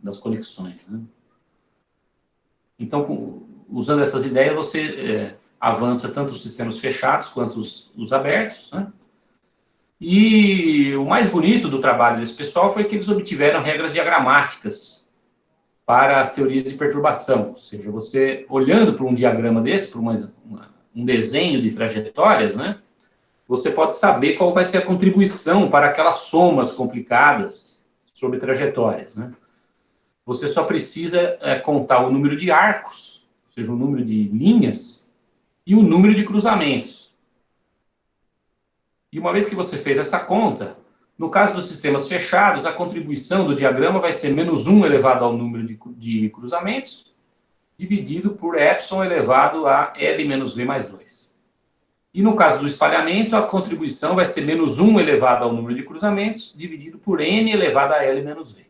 das conexões, né? Então, usando essas ideias, você avança tanto os sistemas fechados quanto os abertos, né? E o mais bonito do trabalho desse pessoal foi que eles obtiveram regras diagramáticas para as teorias de perturbação. Ou seja, você, olhando para um diagrama desse, para um desenho de trajetórias, né, você pode saber qual vai ser a contribuição para aquelas somas complicadas sobre trajetórias, né? Você só precisa contar o número de arcos, ou seja, o número de linhas, e o número de cruzamentos. E uma vez que você fez essa conta, no caso dos sistemas fechados, a contribuição do diagrama vai ser menos 1 elevado ao número de cruzamentos, dividido por epsilon elevado a L menos V mais 2. E no caso do espalhamento, a contribuição vai ser menos 1 elevado ao número de cruzamentos, dividido por N elevado a L menos V.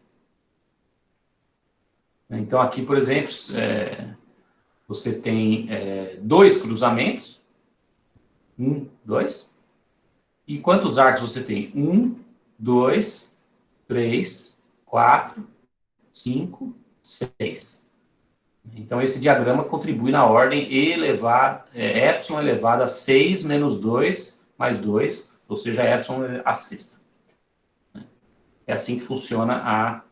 Então, aqui, por exemplo, você tem 2 cruzamentos. 1, 2. E quantos arcos você tem? 1, 2, 3, 4, 5, 6. Então, esse diagrama contribui na ordem epsilon elevado a 6 menos 2 mais 2, ou seja, epsilon a sexta. É assim que funciona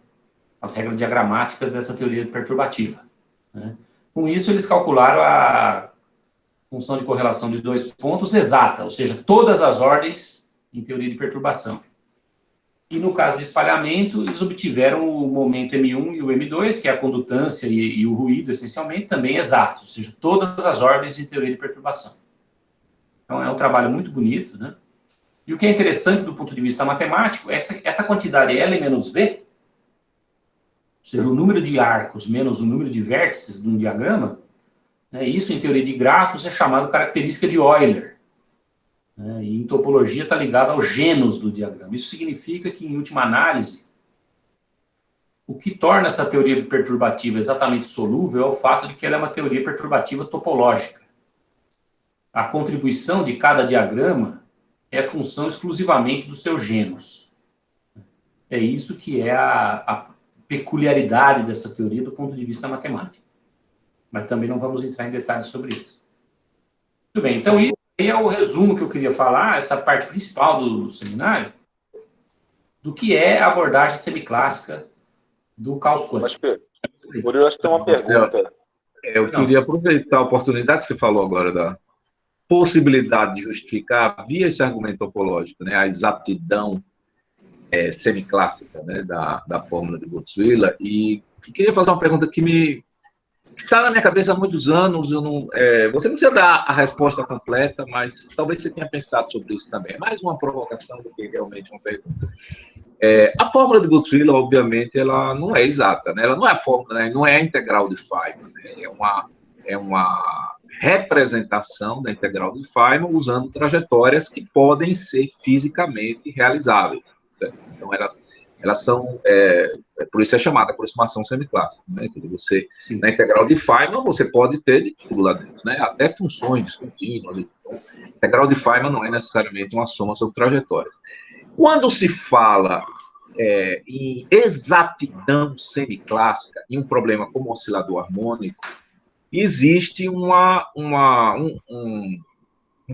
as regras diagramáticas dessa teoria perturbativa, né? Com isso, eles calcularam a função de correlação de 2 pontos exata, ou seja, todas as ordens em teoria de perturbação. E no caso de espalhamento, eles obtiveram o momento M1 e o M2, que é a condutância e o ruído, essencialmente, também exatos, ou seja, todas as ordens em teoria de perturbação. Então, é um trabalho muito bonito, né? E o que é interessante do ponto de vista matemático é essa quantidade L menos V, ou seja, o número de arcos menos o número de vértices de um diagrama, né, isso em teoria de grafos é chamado característica de Euler, né, e em topologia está ligado ao gênus do diagrama. Isso significa que, em última análise, o que torna essa teoria perturbativa exatamente solúvel é o fato de que ela é uma teoria perturbativa topológica. A contribuição de cada diagrama é função exclusivamente do seu gênus. É isso que é a peculiaridade dessa teoria do ponto de vista matemático. Mas também não vamos entrar em detalhes sobre isso. Muito bem, então isso aí é o resumo que eu queria falar, essa parte principal do seminário, do que é a abordagem semiclássica do caos quântico. Murilo, acho que tem uma pergunta. Eu queria aproveitar a oportunidade que você falou agora da possibilidade de justificar, via esse argumento topológico, né, a exatidão semiclássica, né, da fórmula de Goldwiller, e queria fazer uma pergunta que está na minha cabeça há muitos anos. Você não precisa dar a resposta completa, mas talvez você tenha pensado sobre isso também. É mais uma provocação do que realmente uma pergunta. A fórmula de Goldwiller, obviamente, ela não é exata, né? Ela não é a fórmula, né? Não é a integral de Feynman, né? É uma representação da integral de Feynman usando trajetórias que podem ser fisicamente realizáveis, certo? Então, elas são, por isso é chamada aproximação semiclássica, né? Quer dizer, na integral de Feynman, você pode ter de tudo lá dentro, né? Até funções descontínuas. Então, a integral de Feynman não é necessariamente uma soma sobre trajetórias. Quando se fala em exatidão semiclássica, em um problema como oscilador harmônico, existe um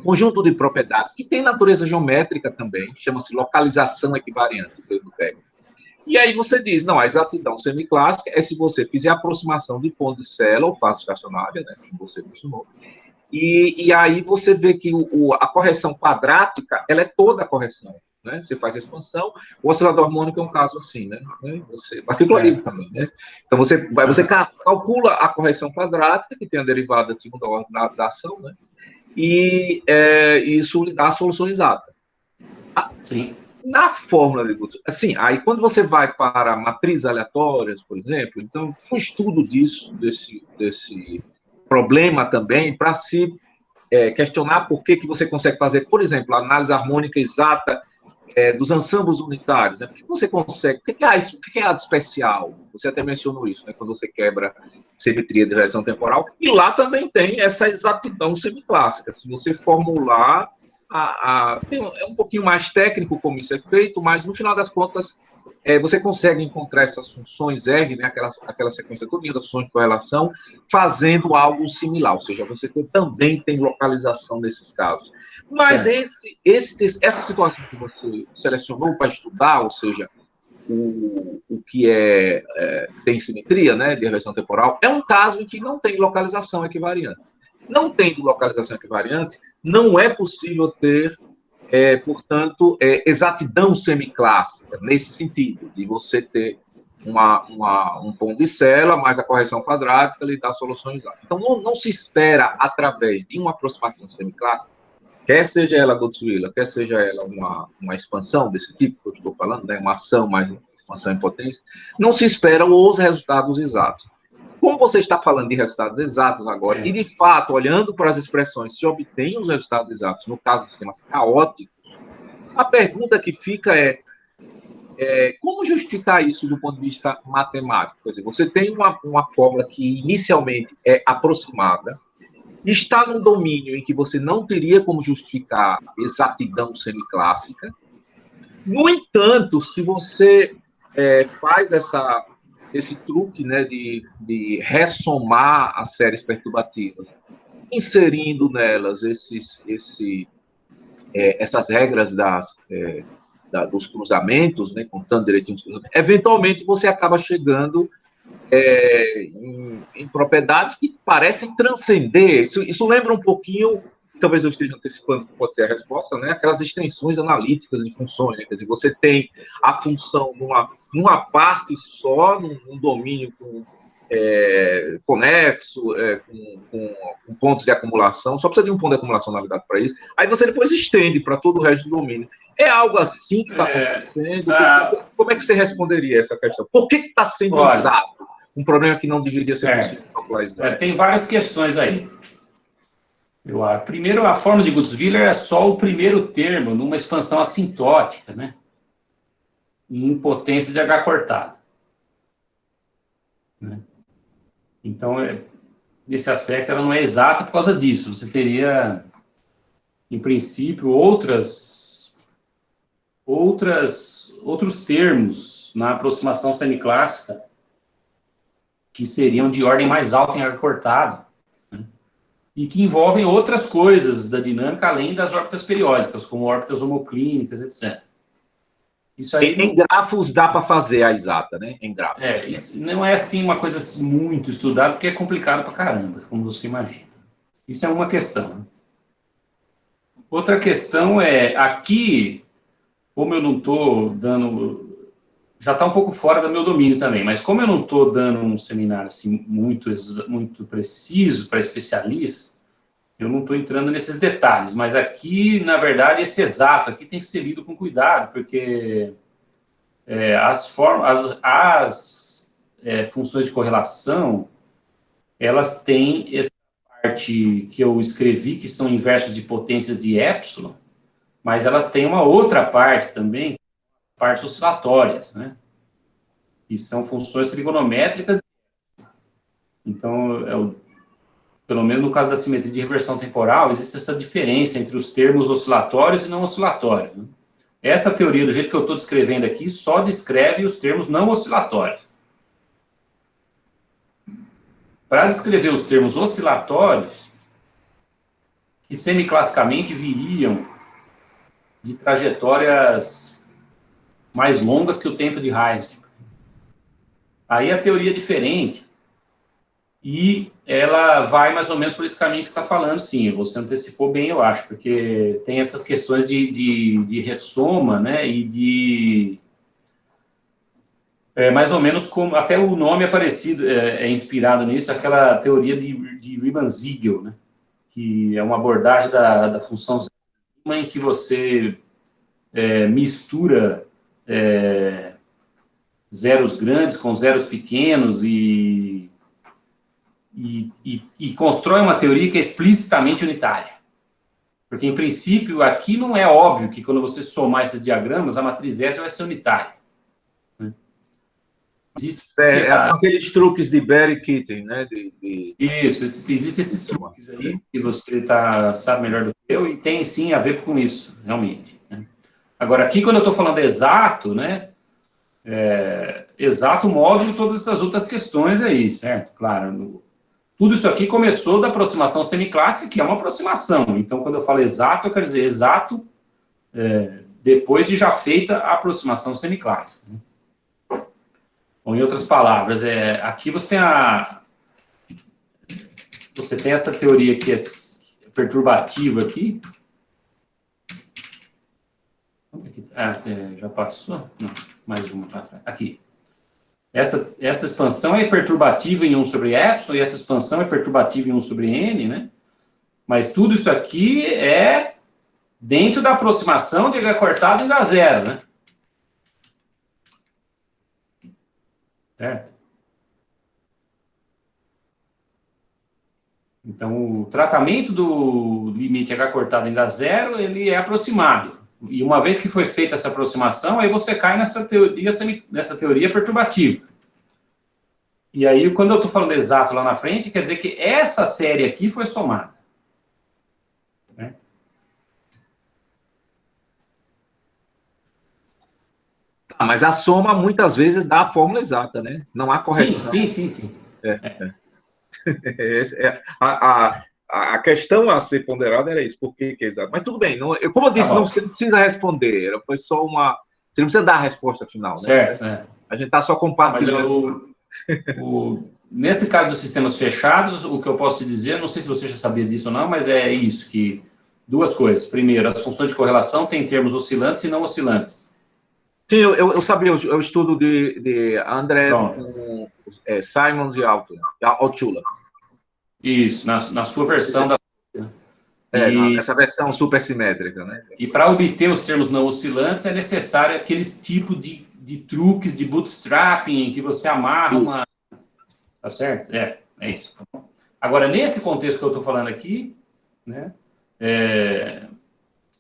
conjunto de propriedades que tem natureza geométrica também, chama-se localização equivariante, termo técnico. E aí você diz, não, a exatidão semiclássica é se você fizer a aproximação de ponto de Sella ou fase estacionária, né, como você mencionou, e aí você vê que a correção quadrática, ela é toda a correção, né? Você faz a expansão, o oscilador harmônico é um caso assim, né? Você particulariza também, né? Então você calcula a correção quadrática, que tem a derivada de segunda ordem da ação, né? e isso lhe dá a solução exata. Sim. Na fórmula de Gutzwiller, assim, aí quando você vai para matrizes aleatórias, por exemplo, então, um estudo desse problema também, para se questionar por que você consegue fazer, por exemplo, a análise harmônica exata dos ensembles unitários, né? Por que você consegue? O que é de especial? Você até mencionou isso, né? Quando você quebra simetria de regressão temporal. E lá também tem essa exatidão semiclássica. Se você formular, é um pouquinho mais técnico como isso é feito, mas no final das contas você consegue encontrar essas funções R, né? Aquela sequência toda das funções de correlação, fazendo algo similar. Ou seja, você também tem localização nesses casos. Mas essa situação que você selecionou para estudar, ou seja, o que tem simetria, né, de reversão temporal, é um caso em que não tem localização equivariante. Não tendo localização equivariante, não é possível ter, portanto, exatidão semiclássica, nesse sentido, de você ter um ponto de Sela, mais a correção quadrática lhe dá soluções exatas. Então, não se espera, através de uma aproximação semiclássica, quer seja ela Gutzwiller, quer seja ela uma expansão desse tipo que eu estou falando, né, uma ação mais expansão em potência, não se esperam os resultados exatos. Como você está falando de resultados exatos agora, e de fato, olhando para as expressões, se obtém os resultados exatos, no caso de sistemas caóticos, a pergunta que fica como justificar isso do ponto de vista matemático? Quer dizer, você tem uma fórmula que inicialmente é aproximada, está num domínio em que você não teria como justificar exatidão semiclássica. No entanto, se você faz esse truque, né, de ressomar as séries perturbativas, inserindo nelas essas regras dos cruzamentos, né, contando direitinho os cruzamentos, eventualmente você acaba chegando em propriedades que parecem transcender. Isso lembra um pouquinho, talvez eu esteja antecipando que pode ser a resposta, né? Aquelas extensões analíticas de funções. Né? Quer dizer, você tem a função numa parte só, num domínio conexo, com um ponto de acumulação, só precisa de um ponto de acumulacionalidade para isso. Aí você depois estende para todo o resto do domínio. É algo assim que está acontecendo? Como é que você responderia essa questão? Por que está sendo exato? Um problema que não deveria ser possível calcular exato. Tem várias questões aí. Primeiro, a forma de Gutzwiller é só o primeiro termo numa expansão assintótica, né? Em potências de H cortado. Né? Então, nesse aspecto, ela não é exata por causa disso. Você teria, em princípio, outros termos na aproximação semiclássica que seriam de ordem mais alta em H cortado, né? E que envolvem outras coisas da dinâmica além das órbitas periódicas, como órbitas homoclínicas, etc. Isso aí em grafos dá para fazer a exata, né? Em grafos. Isso não é assim uma coisa muito estudada, porque é complicado para caramba, como você imagina. Isso é uma questão. Né? Outra questão aqui, como eu não estou dando... Já está um pouco fora do meu domínio também, mas como eu não estou dando um seminário assim, muito preciso para especialistas, eu não estou entrando nesses detalhes, mas aqui, na verdade, esse exato aqui tem que ser lido com cuidado, porque as funções de correlação, elas têm essa parte que eu escrevi, que são inversos de potências de épsilon, mas elas têm uma outra parte também, partes oscilatórias, né? Que são funções trigonométricas. Então, pelo menos no caso da simetria de reversão temporal, existe essa diferença entre os termos oscilatórios e não oscilatórios. Né? Essa teoria, do jeito que eu estou descrevendo aqui, só descreve os termos não oscilatórios. Para descrever os termos oscilatórios, que semiclassicamente viriam de trajetórias mais longas que o tempo de Heisenberg. Aí a teoria é diferente e ela vai mais ou menos por esse caminho que você está falando, sim. Você antecipou bem, eu acho, porque tem essas questões de ressoma, né, e de... mais ou menos como... Até o nome é parecido, é inspirado nisso, aquela teoria de Riemann-Siegel, né? que é uma abordagem da função em que você mistura zeros grandes com zeros pequenos e constrói uma teoria que é explicitamente unitária. Porque, em princípio, aqui não é óbvio que quando você somar esses diagramas, a matriz S vai ser unitária. São aqueles truques de Barry e Keating, né? Isso, existem esses truques aí que você sabe melhor do que eu e tem, sim, a ver com isso, realmente. Né? Agora, aqui, quando eu estou falando exato, né? Exato módulo, todas essas outras questões aí, certo? Claro, tudo isso aqui começou da aproximação semiclássica, que é uma aproximação. Então, quando eu falo exato, eu quero dizer exato depois de já feita a aproximação semiclássica. Né? Ou, em outras palavras, aqui você tem essa teoria que é perturbativa aqui. Já passou? Não, mais uma para trás. Aqui. Essa expansão é perturbativa em 1 sobre epsilon, e essa expansão é perturbativa em 1 sobre n, né? Mas tudo isso aqui é dentro da aproximação de H cortado em H0, né? Certo? Então, o tratamento do limite H cortado em H0, ele é aproximado. E uma vez que foi feita essa aproximação, aí você cai nessa teoria perturbativa. E aí, quando eu estou falando exato lá na frente, quer dizer que essa série aqui foi somada. Né? Mas a soma, muitas vezes, dá a fórmula exata, né? Não há correção. Sim. A questão a ser ponderada era isso, por que é exato. Mas tudo bem, como eu disse, você não precisa responder, foi só uma... Você não precisa dar a resposta final, né? Certo, A gente está só compartilhando. Nesse caso dos sistemas fechados, o que eu posso te dizer, não sei se você já sabia disso ou não, mas é isso, que duas coisas. Primeiro, as funções de correlação têm termos oscilantes e não oscilantes. Sim, eu sabia, eu estudo de André com Simons e Altula. Isso, na sua versão da... essa versão supersimétrica, né? E para obter os termos não oscilantes é necessário aqueles tipos de truques de bootstrapping que você amarra uma... Tá certo? É isso. Agora, nesse contexto que eu estou falando aqui, né,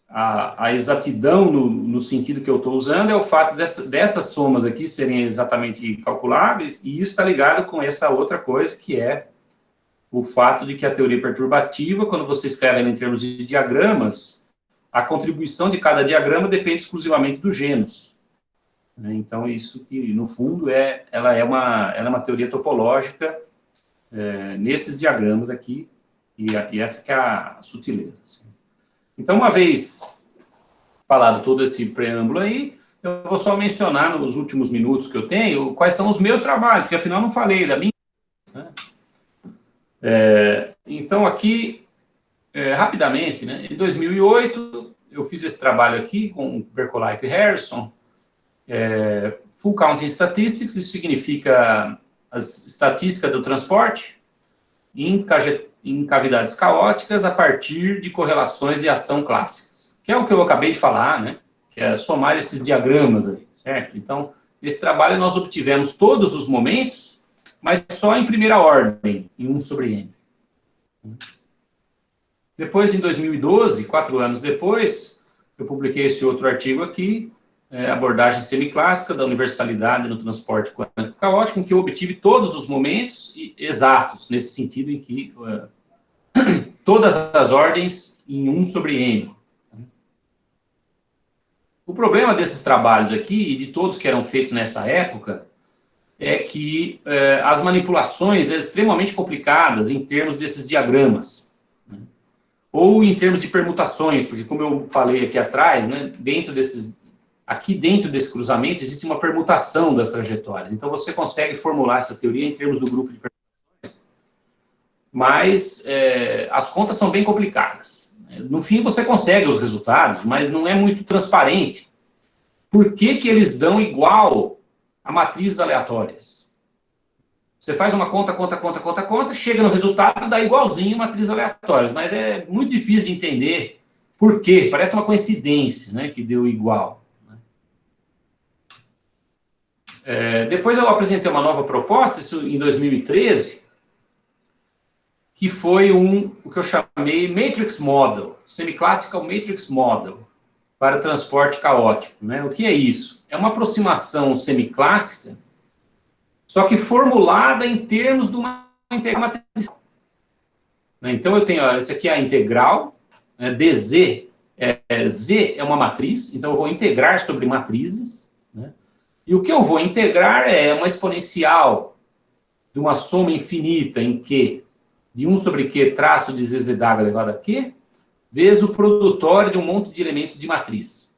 a exatidão no sentido que eu estou usando é o fato dessas somas aqui serem exatamente calculáveis, e isso está ligado com essa outra coisa, que é o fato de que a teoria perturbativa, quando você escreve ela em termos de diagramas, a contribuição de cada diagrama depende exclusivamente do gênus. Então, isso que, no fundo, ela é uma teoria topológica nesses diagramas aqui, e essa que é a sutileza. Assim. Então, uma vez falado todo esse preâmbulo aí, eu vou só mencionar nos últimos minutos que eu tenho quais são os meus trabalhos, porque afinal não falei da minha... Né? Então, aqui, rapidamente, né, em 2008, eu fiz esse trabalho aqui com Berkolaico e Harrison, Full Counting Statistics, isso significa as estatísticas do transporte em cavidades caóticas a partir de correlações de ação clássicas, que é o que eu acabei de falar, né, que é somar esses diagramas aí, certo? Então, nesse trabalho nós obtivemos todos os momentos, mas só em primeira ordem, em 1 sobre n. Depois, em 2012, 4 anos depois, eu publiquei esse outro artigo aqui, abordagem semiclássica da universalidade no transporte quântico caótico, em que eu obtive todos os momentos exatos, nesse sentido em que todas as ordens em 1 sobre n. O problema desses trabalhos aqui, e de todos que eram feitos nessa época, é que as manipulações eram extremamente complicadas em termos desses diagramas, né? Ou em termos de permutações, porque, como eu falei aqui atrás, né, aqui dentro desse cruzamento existe uma permutação das trajetórias. Então, você consegue formular essa teoria em termos do grupo de permutações, mas as contas são bem complicadas. No fim, você consegue os resultados, mas não é muito transparente. Por que eles dão igual a matrizes aleatórias? Você faz uma conta, chega no resultado, dá igualzinho matriz aleatórias, mas é muito difícil de entender por quê. Parece uma coincidência, né, que deu igual. Depois eu apresentei uma nova proposta, isso em 2013, que foi o que eu chamei Matrix Model, Semi-Classical Matrix Model, para transporte caótico. Né? O que é isso? É uma aproximação semiclássica, só que formulada em termos de uma integral matricial. Então, eu tenho, esse aqui é a integral, dz, z é uma matriz, então eu vou integrar sobre matrizes, né? E o que eu vou integrar é uma exponencial de uma soma infinita em Q, de 1 sobre Q traço de zz' elevado a Q, vezes o produtório de um monte de elementos de matriz.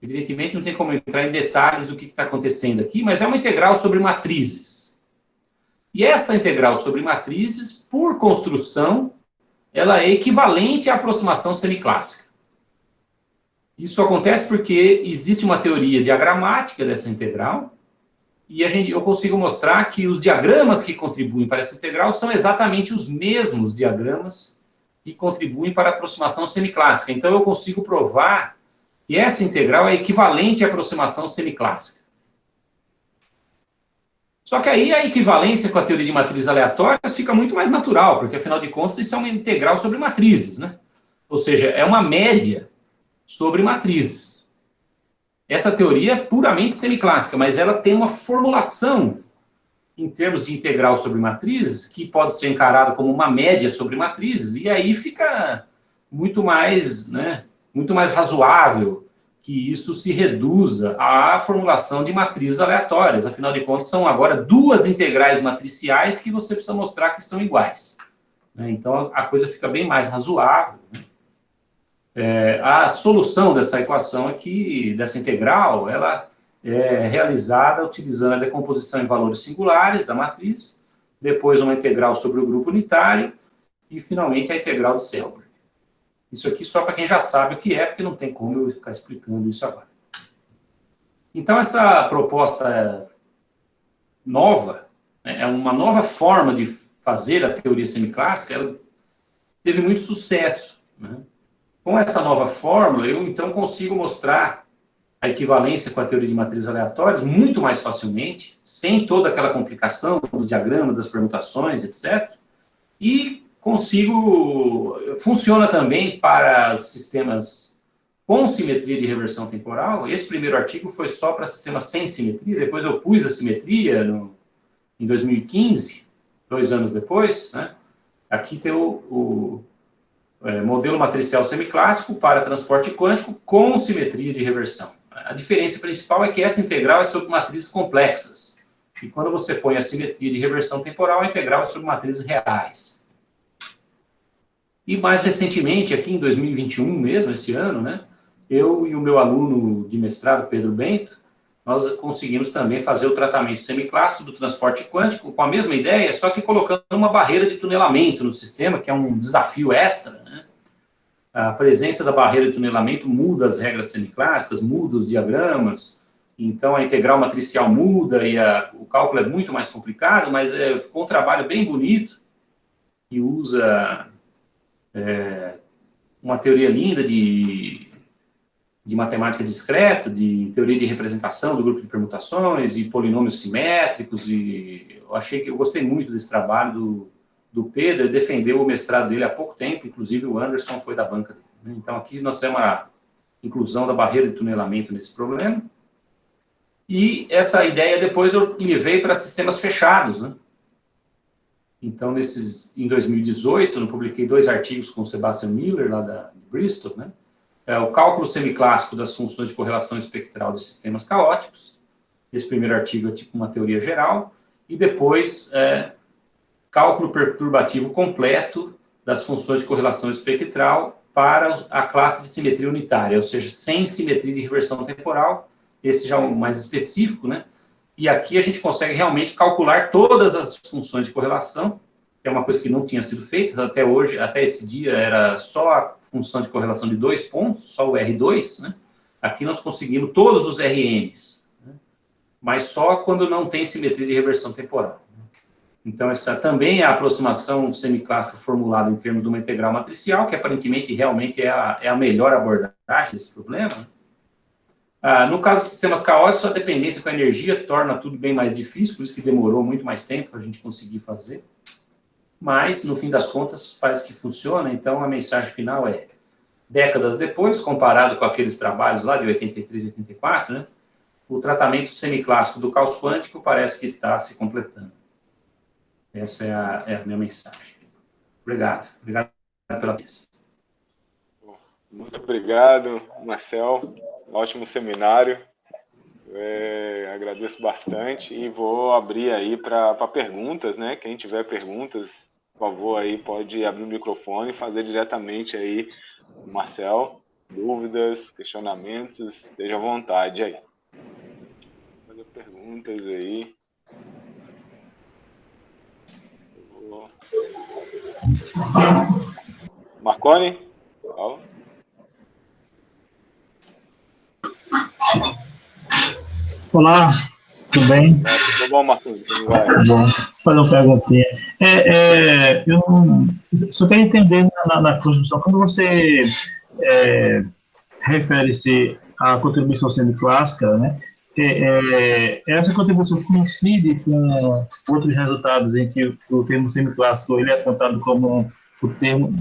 Evidentemente, não tem como entrar em detalhes do que está acontecendo aqui, mas é uma integral sobre matrizes. E essa integral sobre matrizes, por construção, ela é equivalente à aproximação semiclássica. Isso acontece porque existe uma teoria diagramática dessa integral, e eu consigo mostrar que os diagramas que contribuem para essa integral são exatamente os mesmos diagramas que contribuem para a aproximação semiclássica. Então, eu consigo provar que essa integral é equivalente à aproximação semiclássica. Só que aí a equivalência com a teoria de matrizes aleatórias fica muito mais natural, porque, afinal de contas, isso é uma integral sobre matrizes, né? Ou seja, é uma média sobre matrizes. Essa teoria é puramente semiclássica, mas ela tem uma formulação em termos de integral sobre matrizes, que pode ser encarada como uma média sobre matrizes, e aí fica muito mais, né, muito mais razoável que isso se reduza à formulação de matrizes aleatórias. Afinal de contas, são agora duas integrais matriciais que você precisa mostrar que são iguais. Então, a coisa fica bem mais razoável. A solução dessa equação aqui, dessa integral, ela é realizada utilizando a decomposição em valores singulares da matriz, depois uma integral sobre o grupo unitário e, finalmente, a integral de Selberg. Isso aqui só para quem já sabe o que é, porque não tem como eu ficar explicando isso agora. Então, essa proposta nova, é uma nova forma de fazer a teoria semiclássica, ela teve muito sucesso. Com essa nova fórmula, eu, então, consigo mostrar a equivalência com a teoria de matrizes aleatórias muito mais facilmente, sem toda aquela complicação dos diagramas, das permutações, etc. E funciona também para sistemas com simetria de reversão temporal. Esse primeiro artigo foi só para sistemas sem simetria, depois eu pus a simetria em 2015, 2 anos depois, né? Aqui tem o modelo matricial semiclássico para transporte quântico com simetria de reversão. A diferença principal é que essa integral é sobre matrizes complexas. E quando você põe a simetria de reversão temporal, a integral é sobre matrizes reais. E mais recentemente, aqui em 2021 mesmo, esse ano, né, eu e o meu aluno de mestrado, Pedro Bento, nós conseguimos também fazer o tratamento semiclássico do transporte quântico com a mesma ideia, só que colocando uma barreira de tunelamento no sistema, que é um desafio extra, né? A presença da barreira de tunelamento muda as regras semiclássicas, muda os diagramas, então a integral matricial muda e o cálculo é muito mais complicado, mas ficou um trabalho bem bonito, que usa uma teoria linda de matemática discreta, de teoria de representação do grupo de permutações e polinômios simétricos, e eu gostei muito desse trabalho do Pedro. Ele defendeu o mestrado dele há pouco tempo, inclusive o Anderson foi da banca dele. Então, aqui nós temos a inclusão da barreira de tunelamento nesse problema, e essa ideia depois eu levei para sistemas fechados, né? Então, em 2018, eu publiquei 2 artigos com o Sebastian Miller, lá de Bristol, né? O cálculo semiclássico das funções de correlação espectral de sistemas caóticos. Esse primeiro artigo é tipo uma teoria geral. E depois, cálculo perturbativo completo das funções de correlação espectral para a classe de simetria unitária, ou seja, sem simetria de reversão temporal. Esse já é o mais específico, né? E aqui a gente consegue realmente calcular todas as funções de correlação, que é uma coisa que não tinha sido feita até hoje, até esse dia era só a função de correlação de 2 pontos, só o R2, né? Aqui nós conseguimos todos os RNs, né? Mas só quando não tem simetria de reversão temporal. Então, essa também é a aproximação semiclássica formulada em termos de uma integral matricial, que aparentemente realmente é a melhor abordagem desse problema. No caso de sistemas caóticos, a dependência com a energia torna tudo bem mais difícil, por isso que demorou muito mais tempo para a gente conseguir fazer. Mas, no fim das contas, parece que funciona. Então, a mensagem final é, décadas depois, comparado com aqueles trabalhos lá de 83 e 84, né, o tratamento semiclássico do caos quântico parece que está se completando. Essa é a minha mensagem. Obrigado. Obrigado pela atenção. Muito obrigado, Marcel. Ótimo seminário. Agradeço bastante e vou abrir aí para perguntas, né? Quem tiver perguntas, por favor, aí pode abrir o microfone e fazer diretamente aí com o Marcel. Dúvidas, questionamentos, esteja à vontade aí. Fazer perguntas aí. Marconi? Fala. Olá, tudo bem? Tudo bom, Marconi? Como vai? Bom, vou fazer uma perguntinha. Eu só quero entender na construção, quando você refere-se à contribuição semiclássica, né? Essa contribuição coincide com outros resultados em que o termo semiclássico ele é apontado como o termo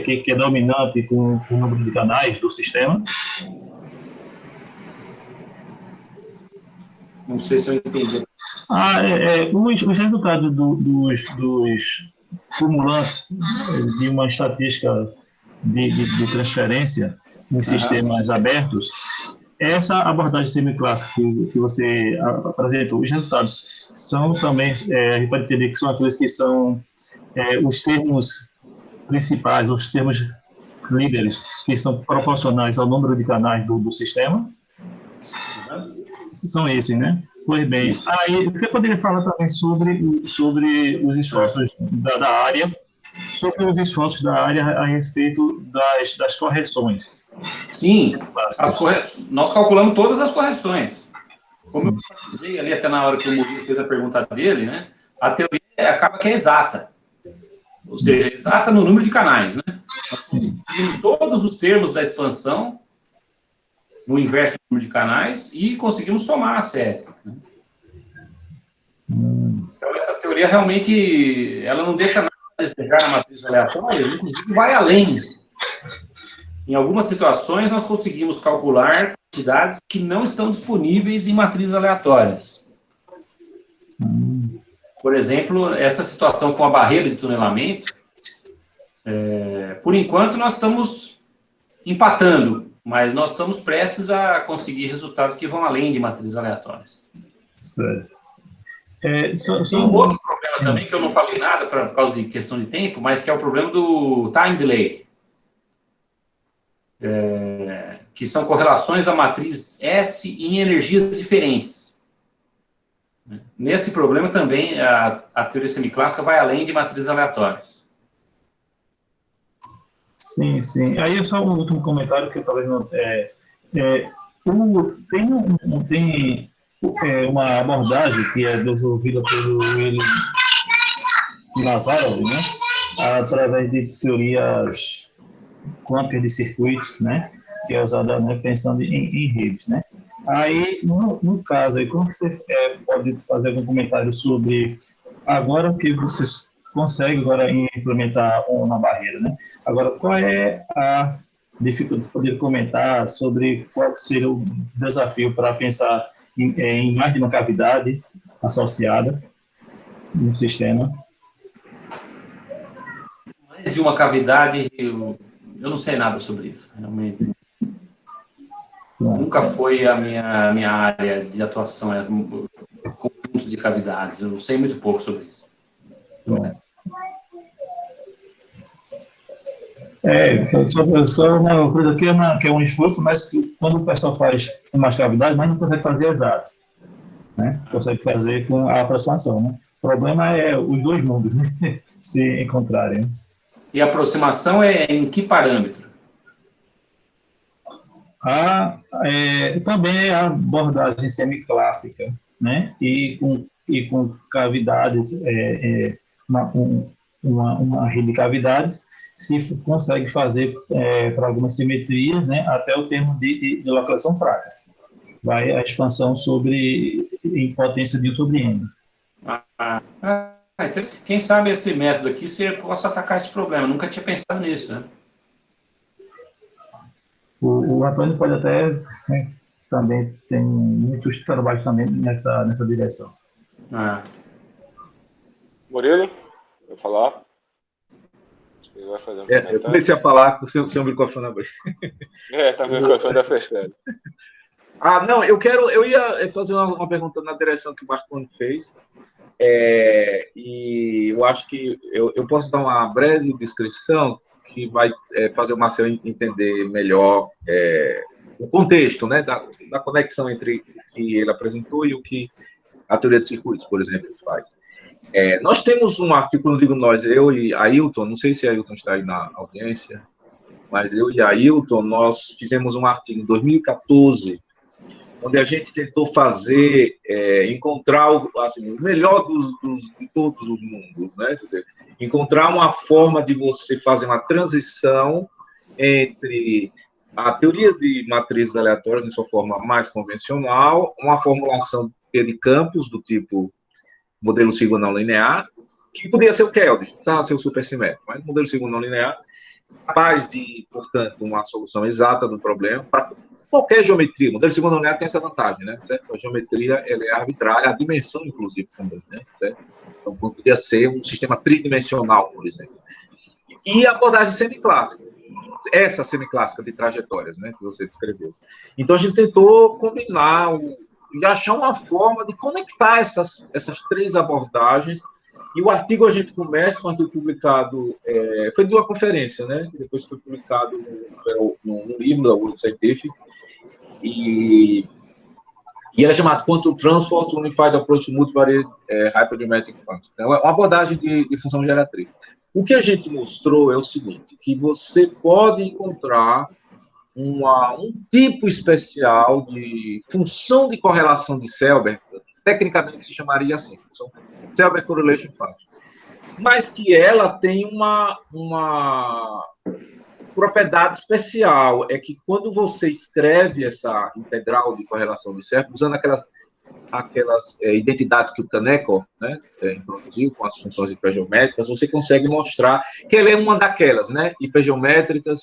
que é dominante com o número de canais do sistema? Não sei se eu entendi. Os resultados dos cumulantes de uma estatística de transferência em sistemas abertos, essa abordagem semiclássica que você apresentou, os resultados são também, a gente pode entender que são aqueles que são os termos principais, os termos líderes, que são proporcionais ao número de canais do sistema. São esses, né? Pois bem, aí você poderia falar também sobre os esforços da área, sobre os esforços da área a respeito das correções. Sim, nós calculamos todas as correções. Como eu dizia ali até na hora que o Murilo fez a pergunta dele, né? A teoria acaba que é exata. Ou seja, é exata no número de canais, né? Nós conseguimos todos os termos da expansão no inverso do número de canais e conseguimos somar a série. Né? Então, essa teoria realmente ela não deixa nada a desejar na matriz aleatória, inclusive vai além. Em algumas situações, nós conseguimos calcular quantidades que não estão disponíveis em matrizes aleatórias. Por exemplo, essa situação com a barreira de tunelamento, por enquanto nós estamos empatando, mas nós estamos prestes a conseguir resultados que vão além de matrizes aleatórias. Certo. Tem um outro problema também, que eu não falei nada por causa de questão de tempo, mas que é o problema do time delay. Que são correlações da matriz S em energias diferentes. Nesse problema também a teoria semiclássica vai além de matrizes aleatórias. Sim, sim. Aí só um último comentário que eu talvez não... tem uma abordagem que é desenvolvida pelo William Nazarov, né? Através de teorias quânticas de circuitos, né? Que é usada, né, pensando em redes, né? Aí, no caso, aí, como você pode fazer algum comentário sobre agora que vocês conseguem agora implementar uma barreira, né? Agora, qual é a dificuldade? Você poderia comentar sobre qual seria o desafio para pensar em mais de uma cavidade associada no sistema? Mais de uma cavidade, eu não sei nada sobre isso, realmente. Nunca foi a minha área de atuação, conjuntos de cavidades. Eu sei muito pouco sobre isso. Só uma coisa aqui que é um esforço, mas que quando o pessoal faz com mais cavidade, mas não consegue fazer exato. Né? Consegue fazer com a aproximação. Né? O problema é os dois mundos, né? Se encontrarem. E a aproximação é em que parâmetro? Também é a abordagem semiclássica, né? E e com cavidades, uma rede de cavidades, se consegue fazer para algumas simetrias, né, até o termo de localização fraca. Vai a expansão sobre em potência de 1 sobre n. Então, quem sabe esse método aqui você possa atacar esse problema. Eu nunca tinha pensado nisso, né? O Antônio pode até, né, também tem muitos trabalhos também nessa direção. Murilo, vou falar. Ele vai fazer um comentário. Eu comecei a falar com o seu microfone aberto. Tá o microfone da fechado. Não, eu ia fazer uma pergunta na direção que o Marconi fez, e eu acho que eu posso dar uma breve descrição que vai fazer o Marcelo entender melhor o contexto, né, da conexão entre o que ele apresentou e o que a teoria de circuitos, por exemplo, faz. Nós temos um artigo, quando digo nós, eu e Ailton, não sei se Ailton está aí na audiência, mas eu e Ailton, nós fizemos um artigo em 2014, onde a gente tentou fazer, encontrar assim, o melhor de todos os mundos, né? Quer dizer, encontrar uma forma de você fazer uma transição entre a teoria de matrizes aleatórias, em sua forma mais convencional, uma formulação de campos do tipo modelo Sigma não linear, que podia ser o Kelvin, precisava ser o supersimétrico, mas o modelo Sigma não linear, capaz de, portanto, uma solução exata do problema para qualquer geometria. O modelo Sigma não linear tem essa vantagem, né? Certo? A geometria ela é arbitrária, a dimensão, inclusive, também, né? Certo? Então, podia ser um sistema tridimensional, por exemplo. E a abordagem semiclássica, essa semiclássica de trajetórias, né, que você descreveu. Então, a gente tentou combinar e achar uma forma de conectar essas três abordagens. E o artigo a gente começa com um artigo publicado, foi de uma conferência, né? Depois foi publicado no livro da World Scientific, e ele é chamado Quantum Transform to Unified Approach to Multivariate Hypergeometric Functions. É uma abordagem de função geratriz. O que a gente mostrou é o seguinte, que você pode encontrar um tipo especial de função de correlação de Selberg, tecnicamente se chamaria assim, Selberg Correlation Function, mas que ela tem uma propriedade especial, é que quando você escreve essa integral de correlação de Selberg, usando aquelas identidades que o Kaneko, né, introduziu com as funções hipergeométricas, você consegue mostrar que ela é uma daquelas, né, hipergeométricas,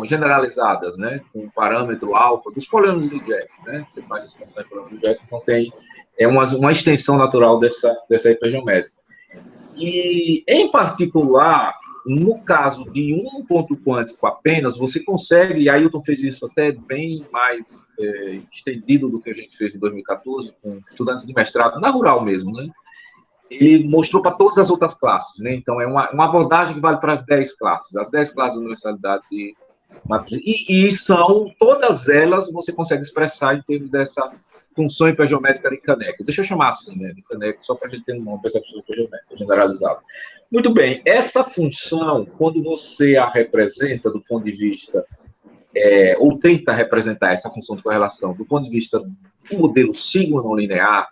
generalizadas, né, com o parâmetro alfa dos polêminos de Jack, né, você faz esse conceito de polêmico de Jack, então tem uma extensão natural dessa hipergeométrica. E, em particular, no caso de um ponto quântico apenas, você consegue, e Ailton fez isso até bem mais estendido do que a gente fez em 2014, com estudantes de mestrado, na rural mesmo, né? Ele mostrou para todas as outras classes, né? Então, é uma abordagem que vale para as 10 classes, da universalidade de matriz. E são, todas elas, você consegue expressar em termos dessa função hipergeométrica de Kaneko. Deixa eu chamar assim, né? De Kaneko, só para a gente ter uma percepção hipergeométrica generalizada. Muito bem, essa função, quando você a representa do ponto de vista, ou tenta representar essa função de correlação do ponto de vista do modelo sigma não linear,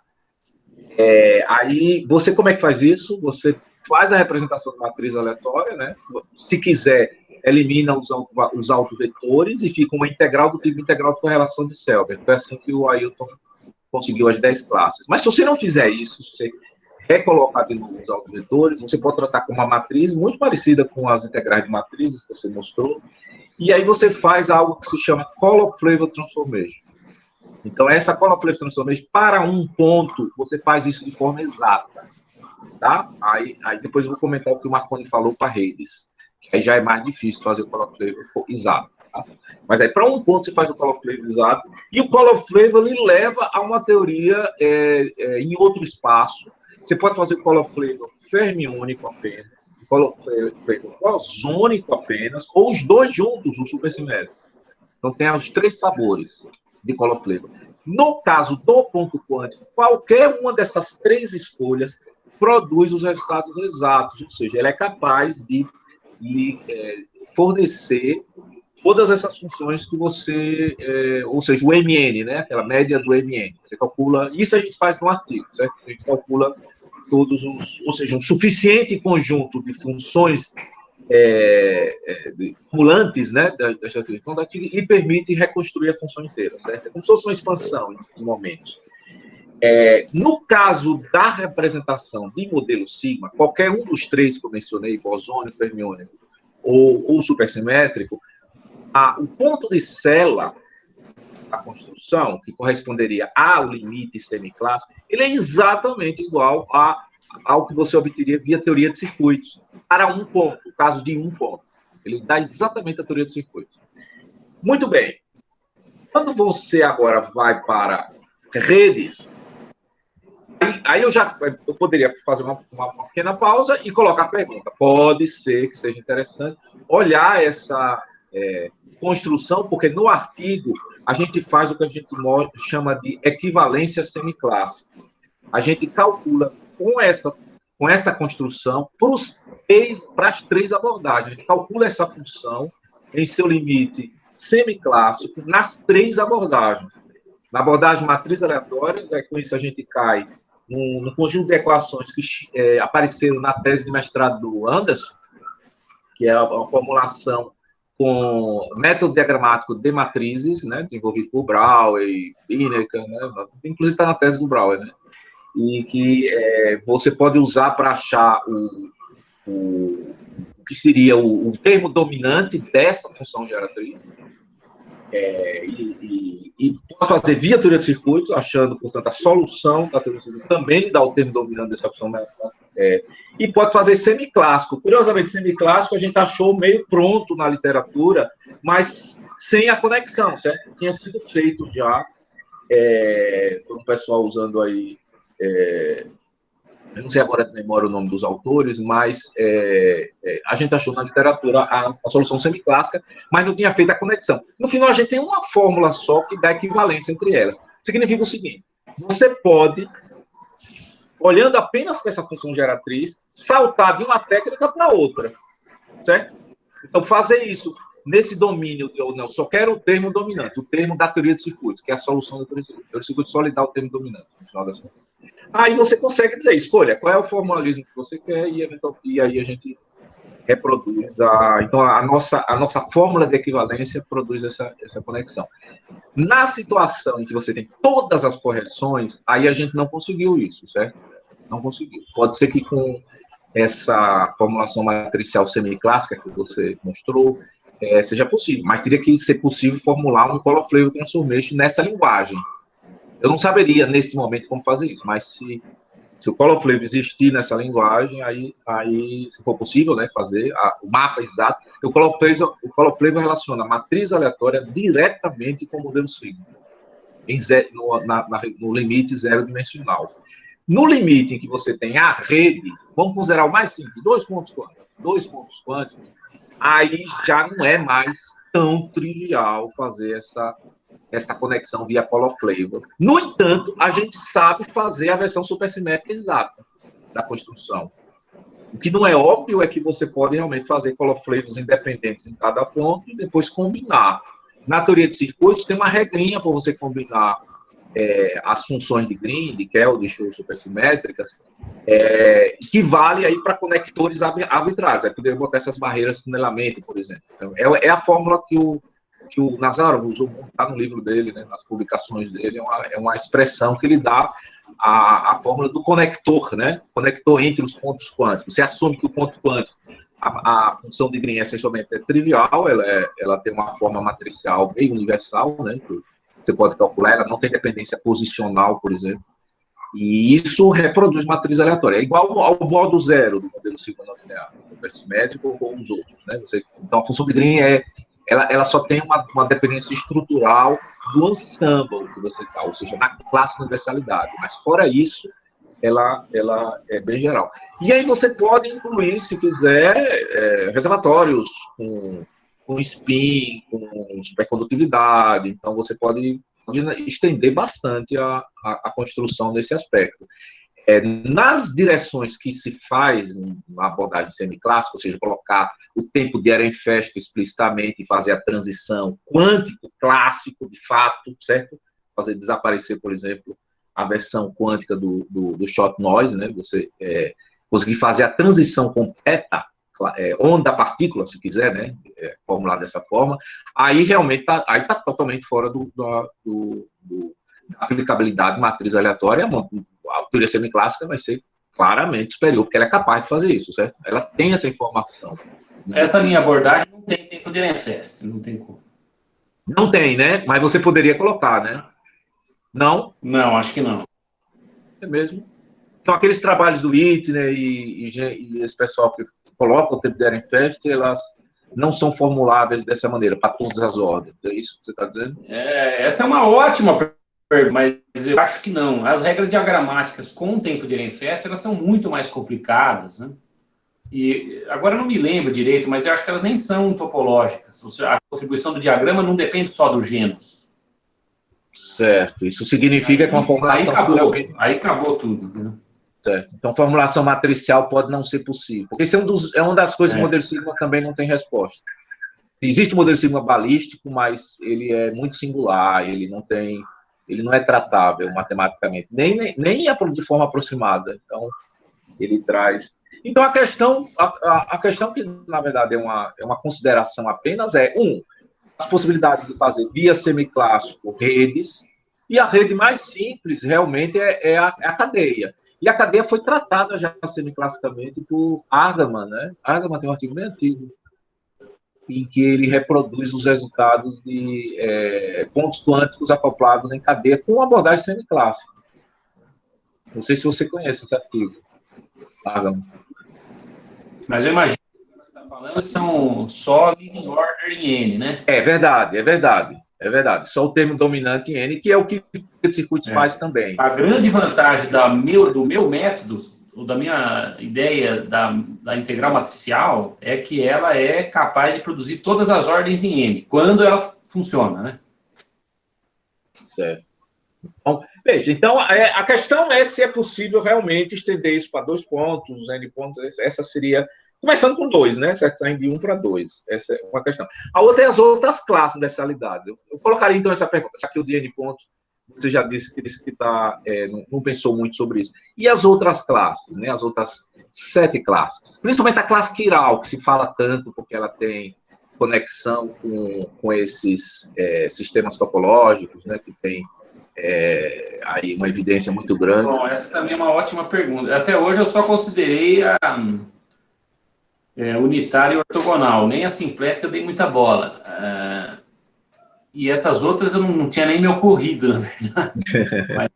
aí, você como é que faz isso? Você faz a representação de matriz aleatória, né? Se quiser, elimina os autovetores e fica uma integral do tipo integral de correlação de Selberg. Foi assim que o Ailton conseguiu as 10 classes. Mas se você não fizer isso, se você recolocar de novo os autovetores, você pode tratar com uma matriz muito parecida com as integrais de matrizes que você mostrou, e aí você faz algo que se chama Color-Flavor Transformation. Então, essa Color-Flavor Transformation, para um ponto, você faz isso de forma exata. Tá? Aí depois eu vou comentar o que o Marconi falou para redes, que aí já é mais difícil fazer o Color-Flavor exato. Tá? Mas aí, para um ponto, você faz o Color-Flavor exato, e o Color-Flavor lhe leva a uma teoria em outro espaço. Você pode fazer o Color-Flavor fermiônico apenas, o Color-Flavor bosônico apenas, ou os dois juntos, o supersimétrico. Então, tem os 3 sabores de Color-Flavor. No caso do ponto quântico, qualquer uma dessas 3 escolhas produz os resultados exatos, ou seja, ele é capaz de lhe fornecer todas essas funções que você, ou seja, o MN, né, aquela média do MN, você calcula, isso a gente faz no artigo, certo? A gente calcula todos os, ou seja, um suficiente conjunto de funções cumulantes, né, da estrutura que lhe permite reconstruir a função inteira, certo? É como se fosse uma expansão em momentos. No caso da representação de modelo sigma, qualquer um dos três que eu mencionei, bosônico, fermiônico ou supersimétrico, o ponto de Sela da construção, que corresponderia ao limite semiclássico, ele é exatamente igual ao que você obteria via teoria de circuitos, para um ponto, no caso de um ponto. Ele dá exatamente a teoria de circuitos. Muito bem. Quando você agora vai para redes, aí eu poderia fazer uma pequena pausa e colocar a pergunta. Pode ser que seja interessante olhar essa construção, porque no artigo a gente faz o que a gente chama de equivalência semiclássica. A gente calcula com esta construção para as três abordagens. A gente calcula essa função em seu limite semiclássico nas três abordagens. Na abordagem matriz aleatórias, com isso a gente cai no conjunto de equações que apareceram na tese de mestrado do Anderson, que é uma formulação com método diagramático de matrizes, né, desenvolvido por Brouwer e Binecke, né, inclusive está na tese do Brouwer, né, e que você pode usar para achar o que seria o termo dominante dessa função geratriz, e pode fazer via teoria de circuitos, achando, portanto, a solução da teoria de circuitos também lhe dá o termo dominante dessa função, e pode fazer semiclássico. Curiosamente, semiclássico a gente achou meio pronto na literatura, mas sem a conexão, certo? Tinha sido feito já por um pessoal usando aí, eu não sei agora de memória o nome dos autores, mas a gente achou na literatura a solução semiclássica, mas não tinha feito a conexão. No final, a gente tem uma fórmula só que dá equivalência entre elas. Significa o seguinte: você pode, olhando apenas para essa função geratriz, saltar de uma técnica para outra, certo? Então, fazer isso nesse domínio, eu não só quero o termo dominante, o termo da teoria de circuitos, que é a solução da teoria de circuitos. A teoria de circuitos só lhe dá o termo dominante, no final das contas. Aí você consegue dizer, escolha qual é o formalismo que você quer, e aí a gente reproduz então a nossa fórmula de equivalência produz essa conexão. Na situação em que você tem todas as correções, aí a gente não conseguiu isso, certo? Não conseguiu. Pode ser que com essa formulação matricial semiclássica que você mostrou, seja possível, mas teria que ser possível formular um color flavor transformation nessa linguagem. Eu não saberia, nesse momento, como fazer isso, mas se o color flavor existir nessa linguagem, aí se for possível, né, fazer o mapa exato, o color flavor relaciona a matriz aleatória diretamente com o modelo sigma, no limite zero dimensional. No limite em que você tem a rede, vamos considerar o mais simples, dois pontos quânticos, aí já não é mais tão trivial fazer essa conexão via color flavor. No entanto, a gente sabe fazer a versão supersimétrica exata da construção. O que não é óbvio é que você pode realmente fazer color flavors independentes em cada ponto e depois combinar. Na teoria de circuitos, tem uma regrinha para você combinar as funções de Green, de Keldysh ou supersimétricas, que vale aí para conectores arbitrários. Aí poderia botar essas barreiras de tunelamento, por exemplo. Então, é a fórmula que o Nazarov usou, está no livro dele, né, nas publicações dele, é uma expressão que ele dá a fórmula do conector, né? Conector entre os pontos quânticos. Você assume que o ponto quântico, a função de Green essencialmente é trivial, ela tem uma forma matricial meio universal, né? Você pode calcular, ela não tem dependência posicional, por exemplo. E isso reproduz matriz aleatória. É igual ao modo zero do modelo sigma não linear, supersimétrico ou os outros, né? Então, a função de Green ela só tem uma dependência estrutural do ensemble que você está, ou seja, na classe de universalidade. Mas, fora isso, ela é bem geral. E aí você pode incluir, se quiser, reservatórios com spin, com supercondutividade. Então, você pode estender bastante a construção desse aspecto. nas direções que se faz na abordagem semiclássica, ou seja, colocar o tempo de Ehrenfest explicitamente e fazer a transição quântico-clássico, de fato, certo? Fazer desaparecer, por exemplo, a versão quântica do short noise, né? Você conseguir fazer a transição completa, onda-partícula, se quiser, né? Formular dessa forma, aí realmente está totalmente fora da aplicabilidade de matriz aleatória. A teoria semiclássica vai ser claramente superior, porque ela é capaz de fazer isso, certo? Ela tem essa informação. Essa minha abordagem não tem tempo de Ehrenfest, não tem como. Não tem, né? Mas você poderia colocar, né? Não? Não, acho que não. É mesmo. Então, aqueles trabalhos do Whitney e esse pessoal que coloca o tempo de Ehrenfest, elas não são formuladas dessa maneira, para todas as ordens. É isso que você está dizendo? Essa é uma ótima pergunta, mas eu acho que não. As regras diagramáticas com o tempo de Ehrenfest, elas são muito mais complicadas, né? E agora eu não me lembro direito, mas eu acho que elas nem são topológicas. A contribuição do diagrama não depende só do gênus. Certo. Isso significa que uma formulação... Aí acabou tudo, né? Certo. Então, formulação matricial pode não ser possível. Porque isso é uma das coisas que o modelo sigma também não tem resposta. Existe o modelo sigma balístico, mas ele é muito singular, ele não é tratável matematicamente, nem de forma aproximada. Então, ele traz... Então, a questão que, na verdade, é uma consideração apenas as possibilidades de fazer via semiclássico redes, e a rede mais simples, realmente, é a cadeia. E a cadeia foi tratada já semiclassicamente por Argaman, né? Argaman tem um artigo bem antigo, em que ele reproduz os resultados de pontos quânticos acoplados em cadeia com abordagem semiclássica. Não sei se você conhece esse artigo, Argaman. Mas eu imagino que você está falando são só leading order em N, né? É verdade. Só o termo dominante em N, que é o que o circuito faz também. A grande vantagem do meu método, ou da minha ideia da integral matricial, é que ela é capaz de produzir todas as ordens em N, quando ela funciona, né? Certo. Então, veja, a questão é se é possível realmente estender isso para 2 pontos, N pontos, essa seria... Começando com 2, né? Certo? Saindo de 1 para 2. Essa é uma questão. A outra é as outras classes dessa realidade. Eu colocaria, então, essa pergunta, já que o de N pontos, você já disse que não pensou muito sobre isso. E as outras classes, né? As outras 7 classes. Principalmente a classe quiral, que se fala tanto, porque ela tem conexão com esses sistemas topológicos, né? Que tem aí uma evidência muito grande. Bom, essa também é uma ótima pergunta. Até hoje eu só considerei a unitária e ortogonal, nem a simplética eu dei muita bola. E essas outras eu não tinha nem me ocorrido, na verdade. Mas,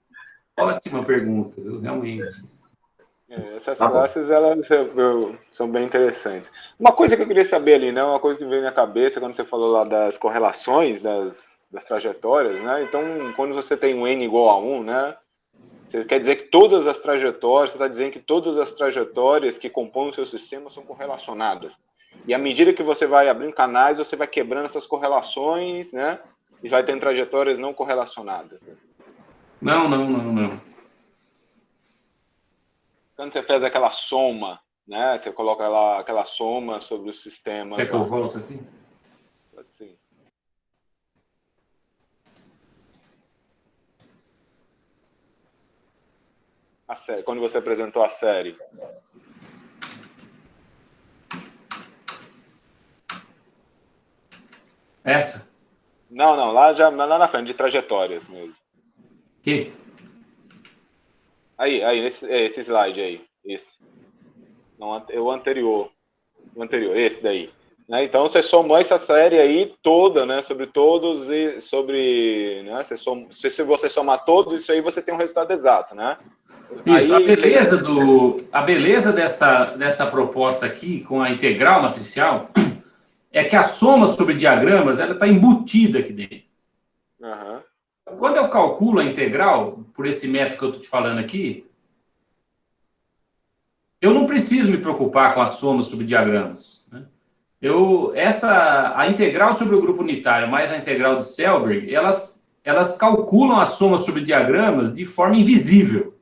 ótima pergunta, viu? Realmente. Essas classes, elas são bem interessantes. Uma coisa que eu queria saber ali, né? Uma coisa que veio na cabeça quando você falou lá das correlações, das trajetórias, né? Então, quando você tem um n igual a 1, né? Você quer dizer que todas as trajetórias, você está dizendo que todas as trajetórias que compõem o seu sistema são correlacionadas. E à medida que você vai abrindo canais, você vai quebrando essas correlações, né? E vai tendo trajetórias não correlacionadas. Não. Quando você faz aquela soma, né? Você coloca lá aquela soma sobre os sistemas. Quer que eu volto aqui? Pode sim. A série, quando você apresentou a série. Essa? Não, lá na frente, de trajetórias mesmo. Que? Aí, esse slide aí. Esse. Não, o anterior. Esse daí. Né? Então, você somou essa série aí toda, né? Sobre todos e sobre... Né? Se você somar todos, isso aí você tem um resultado exato, né? Isso, aí, a beleza dessa proposta aqui, com a integral matricial, é que a soma sobre diagramas, ela está embutida aqui dentro. Uhum. Quando eu calculo a integral, por esse método que eu estou te falando aqui, eu não preciso me preocupar com a soma sobre diagramas. Né? A integral sobre o grupo unitário mais a integral de Selberg, elas calculam a soma sobre diagramas de forma invisível.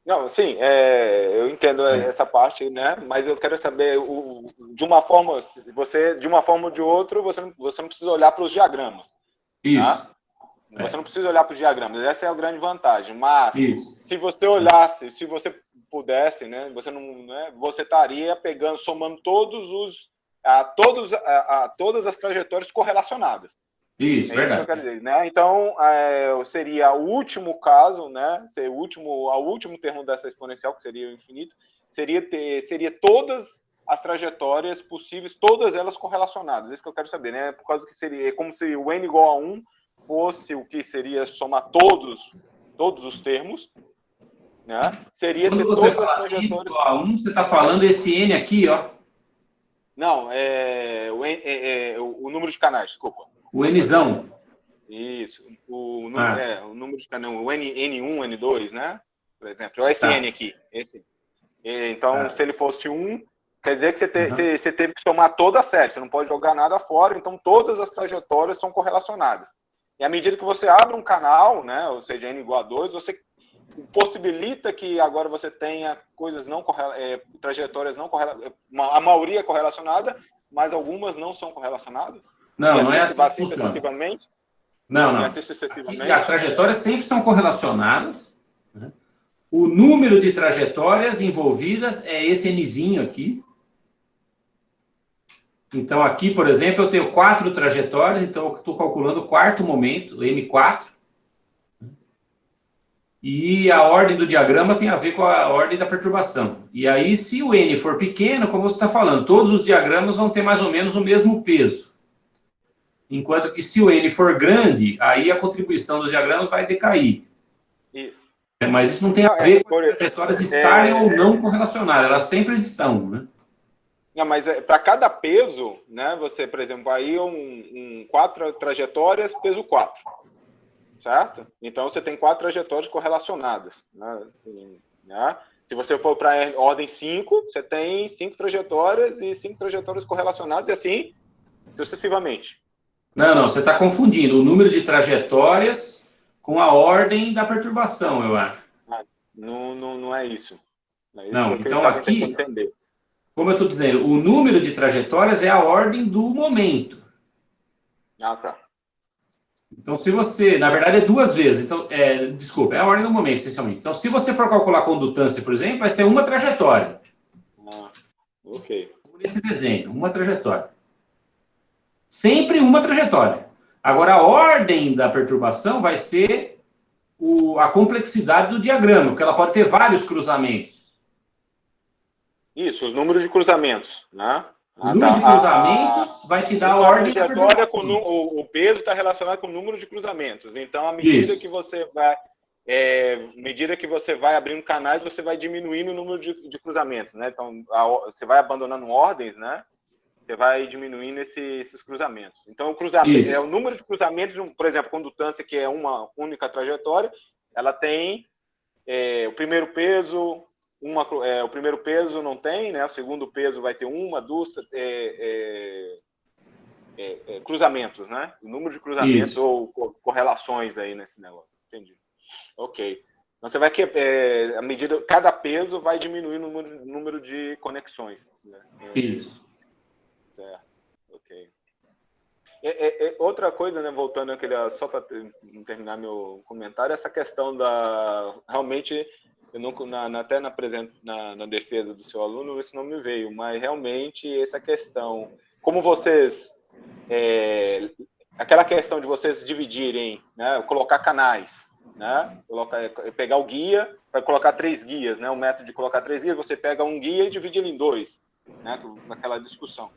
Não, sim, eu entendo essa parte, né? Mas eu quero saber, de uma forma ou de outra, você não precisa olhar para os diagramas, Isso. tá? Você não precisa olhar para os diagramas, essa é a grande vantagem. Mas, Isso. se você olhasse, se você pudesse, né? Você não, né, você estaria pegando, somando todas as trajetórias correlacionadas. Isso, É isso que eu verdade. quero dizer, né? Então, seria o último caso, né? O último termo dessa exponencial, que seria o infinito, seria todas as trajetórias possíveis, todas elas correlacionadas. Isso que eu quero saber, né? Por causa que seria como se o n igual a 1 fosse o que seria somar todos os termos, né? Seria Quando ter você todas as fala n trajetórias. igual a 1, você está falando esse n aqui, ó. Não, o número de canais, desculpa. O nzão. Isso. O número de canal, o N1, N2, né? Por exemplo, o SN aqui. Esse. Então, se ele fosse 1, quer dizer que você teve que somar toda a série. Você não pode jogar nada fora, então todas as trajetórias são correlacionadas. E à medida que você abre um canal, né? Ou seja, N igual a 2, você possibilita que agora você tenha coisas trajetórias não correlacionadas. A maioria é correlacionada, mas algumas não são correlacionadas. Não, e não é assim que assim funciona. sucessivamente. Não. E assim sucessivamente. Aqui, as trajetórias sempre são correlacionadas, né? O número de trajetórias envolvidas é esse nzinho aqui. Então, aqui, por exemplo, eu tenho 4 trajetórias, então eu estou calculando o quarto momento, M4. E a ordem do diagrama tem a ver com a ordem da perturbação. E aí, se o N for pequeno, como você está falando, todos os diagramas vão ter mais ou menos o mesmo peso. Enquanto que se o N for grande, aí a contribuição dos diagramas vai decair. Isso. Mas isso não tem a ver com as trajetórias estarem ou não correlacionadas, elas sempre estão, né? Não, mas para cada peso, né, você, por exemplo, aí 4 trajetórias, peso 4, certo? Então, você tem 4 trajetórias correlacionadas, né? Assim, né? Se você for para ordem 5, você tem 5 trajetórias e 5 trajetórias correlacionadas, e assim sucessivamente. Não, você está confundindo o número de trajetórias com a ordem da perturbação, eu acho. Não é isso. Não é isso Não, que eu então estava aqui, tentando entender. como eu estou dizendo, o número de trajetórias é a ordem do momento. Ah, tá. Então, se você, na verdade, é 2 vezes. Então, desculpa, é a ordem do momento, essencialmente. Então, se você for calcular a condutância, por exemplo, vai ser uma trajetória. Ok. Nesse desenho, uma trajetória. Sempre uma trajetória. Agora, a ordem da perturbação vai ser a complexidade do diagrama, porque ela pode ter vários cruzamentos. Isso, os números de cruzamentos, né? O número de cruzamentos vai te dar a ordem da trajetória perturbação. o peso está relacionado com o número de cruzamentos. Então, à medida que você vai abrindo canais, você vai diminuindo o número de cruzamentos, né? Então, você vai abandonando ordens, né? Você vai diminuindo esses cruzamentos. Então, o número de cruzamentos, por exemplo, condutância, que é uma única trajetória, ela tem o primeiro peso, o primeiro peso não tem, né? O segundo peso vai ter 2 cruzamentos, né? O número de cruzamentos ou correlações aí nesse negócio. Entendi. Ok. Então, você vai à medida cada peso vai diminuindo o número de conexões. Né? Isso. Certo. Ok. Outra coisa, né, voltando àquele, só para terminar meu comentário, essa questão realmente, eu não, até na defesa do seu aluno, isso não me veio, mas realmente essa questão, como vocês, aquela questão de vocês dividirem, né, colocar canais, né, pegar o guia, vai colocar 3 guias, né, o método de colocar 3 guias, você pega um guia e divide ele em 2, né, naquela discussão.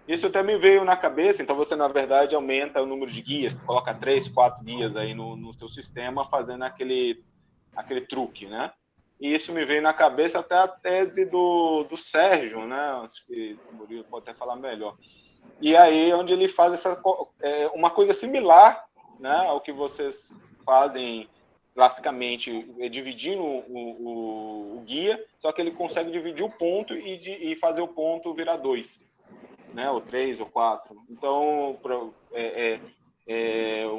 Isso até me veio na cabeça, então você, na verdade, aumenta o número de guias, coloca 3, 4 guias aí no seu sistema, fazendo aquele truque, né? E isso me veio na cabeça até a tese do Sérgio, né? Acho que o Murilo pode até falar melhor. E aí, onde ele faz uma coisa similar, né, ao que vocês fazem classicamente, dividindo o guia, só que ele consegue dividir o ponto e fazer o ponto virar 2. Né, ou 3 ou 4. Então,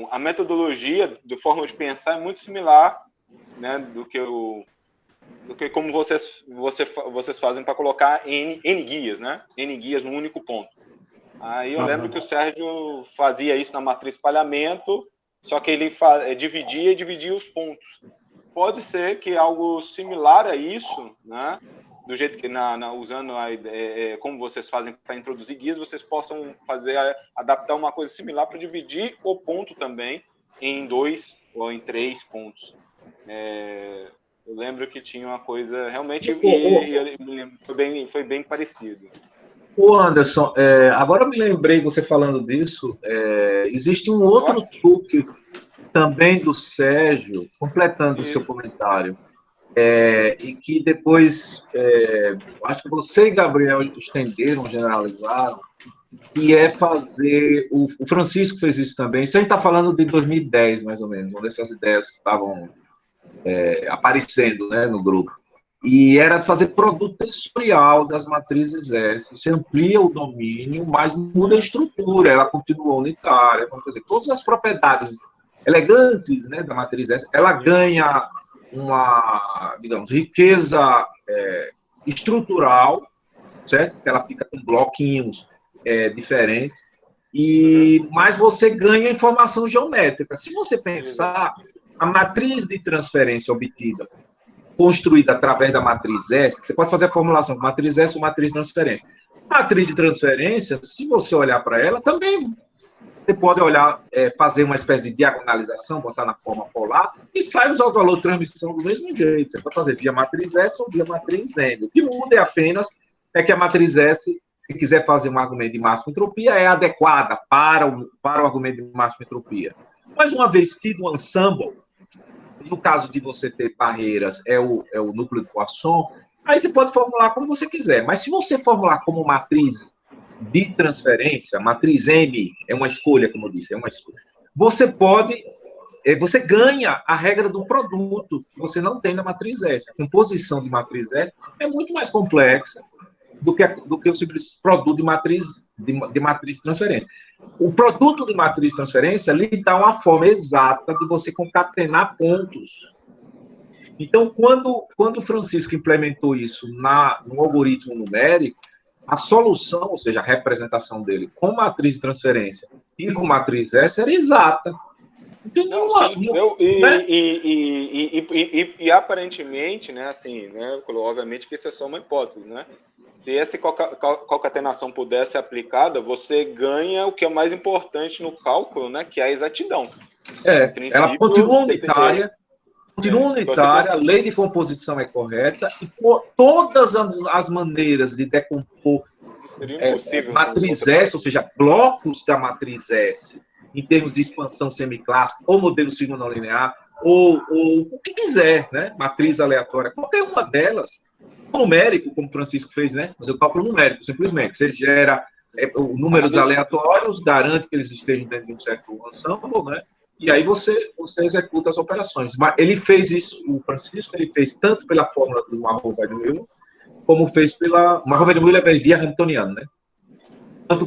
a metodologia, de forma de pensar, é muito similar, né, do que do que como vocês fazem para colocar N guias, né? N guias num único ponto. Aí eu lembro que o Sérgio fazia isso na matriz espalhamento, só que ele dividia os pontos. Pode ser que algo similar a isso, né? Do jeito que usando como vocês fazem para introduzir guias, vocês possam adaptar uma coisa similar para dividir o ponto também em 2 ou em 3 pontos. Eu lembro que tinha uma coisa realmente foi bem parecido. Ô Anderson, agora eu me lembrei, você falando disso, existe um outro truque também do Sérgio, completando o seu comentário, e que depois, acho que você e Gabriel estenderam, generalizaram, que é fazer, o Francisco fez isso também, isso a gente está falando de 2010, mais ou menos, onde essas ideias estavam aparecendo, né, no grupo. E era fazer produto tensorial das matrizes S. Você amplia o domínio, mas muda a estrutura, ela continua unitária. Quer dizer, todas as propriedades elegantes, né, da matriz S, ela ganha uma, digamos, riqueza estrutural, certo? Ela fica com bloquinhos diferentes, mas você ganha informação geométrica. Se você pensar, a matriz de transferência obtida construída através da matriz S, você pode fazer a formulação matriz S ou matriz de transferência. Matriz de transferência, se você olhar para ela, também você pode olhar, fazer uma espécie de diagonalização, botar na forma polar, e sai os valores de transmissão do mesmo jeito. Você pode fazer via matriz S ou via matriz N. O que muda apenas que a matriz S, se quiser fazer um argumento de máxima entropia, é adequada para o argumento de máxima entropia. Mas uma vez tido um ensemble, no caso de você ter barreiras, é o núcleo de Poisson, aí você pode formular como você quiser. Mas se você formular como matriz de transferência, matriz M, é uma escolha, como eu disse, é uma escolha. Você ganha a regra do produto, que você não tem na matriz S. A composição de matriz S é muito mais complexa do que o simples produto de matriz de transferência. O produto de matriz de transferência lhe dá uma forma exata de você concatenar pontos. Então, quando o Francisco implementou isso no algoritmo numérico, a solução, ou seja, a representação dele com matriz de transferência e com matriz S era exata. E aparentemente, né, assim, né, obviamente que isso é só uma hipótese, né? Se essa concatenação pudesse ser aplicada, você ganha o que é mais importante no cálculo, né, que é a exatidão. Ela continua unitária, a lei de composição é correta, e todas as maneiras de decompor matriz S, ou seja, blocos da matriz S, em termos de expansão semiclássica, ou modelo signo não linear, ou o que quiser, né? Matriz aleatória, qualquer uma delas, numérico, como o Francisco fez, né? Fazer o cálculo numérico, simplesmente. Você gera números aleatórios, garante que eles estejam dentro de um certo ensemble, né? E aí você executa as operações. Mas ele fez isso, o Francisco, ele fez tanto pela fórmula do Markov-Wiener, como fez pela... Markov-Wiener é via hamiltoniano, né? Tanto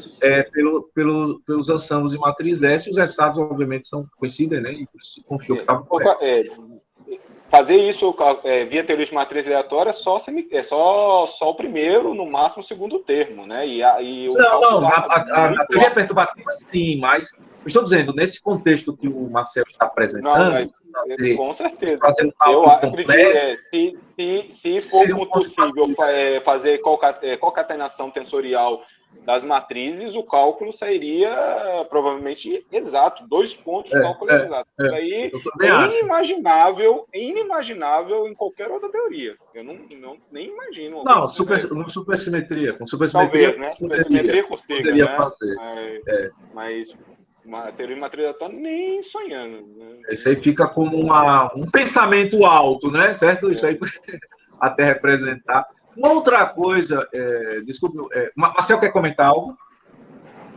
pelos ensembles de matriz S, os resultados, obviamente, coincidem, né? E por isso se confiou que estava correto. Fazer isso via teoria de matriz aleatória só o primeiro, no máximo o segundo termo, né? A teoria perturbativa sim, mas eu estou dizendo, nesse contexto que o Marcelo está apresentando, com certeza. Fazer um cálculo completo, se for possível fazer concatenação tensorial das matrizes, o cálculo sairia provavelmente exato, 2 pontos de cálculo exato. Isso aí é inimaginável em qualquer outra teoria. Eu nem imagino. Não, supersimetria. Com supersimetria, talvez, né? Supersimetria consiga, poderia né? fazer. Mas uma teoria de matriz aleatória nem sonhando. Né? Isso aí fica como um pensamento alto, né? Certo? Isso aí até representar. Uma outra coisa, desculpe, Marcel quer comentar algo?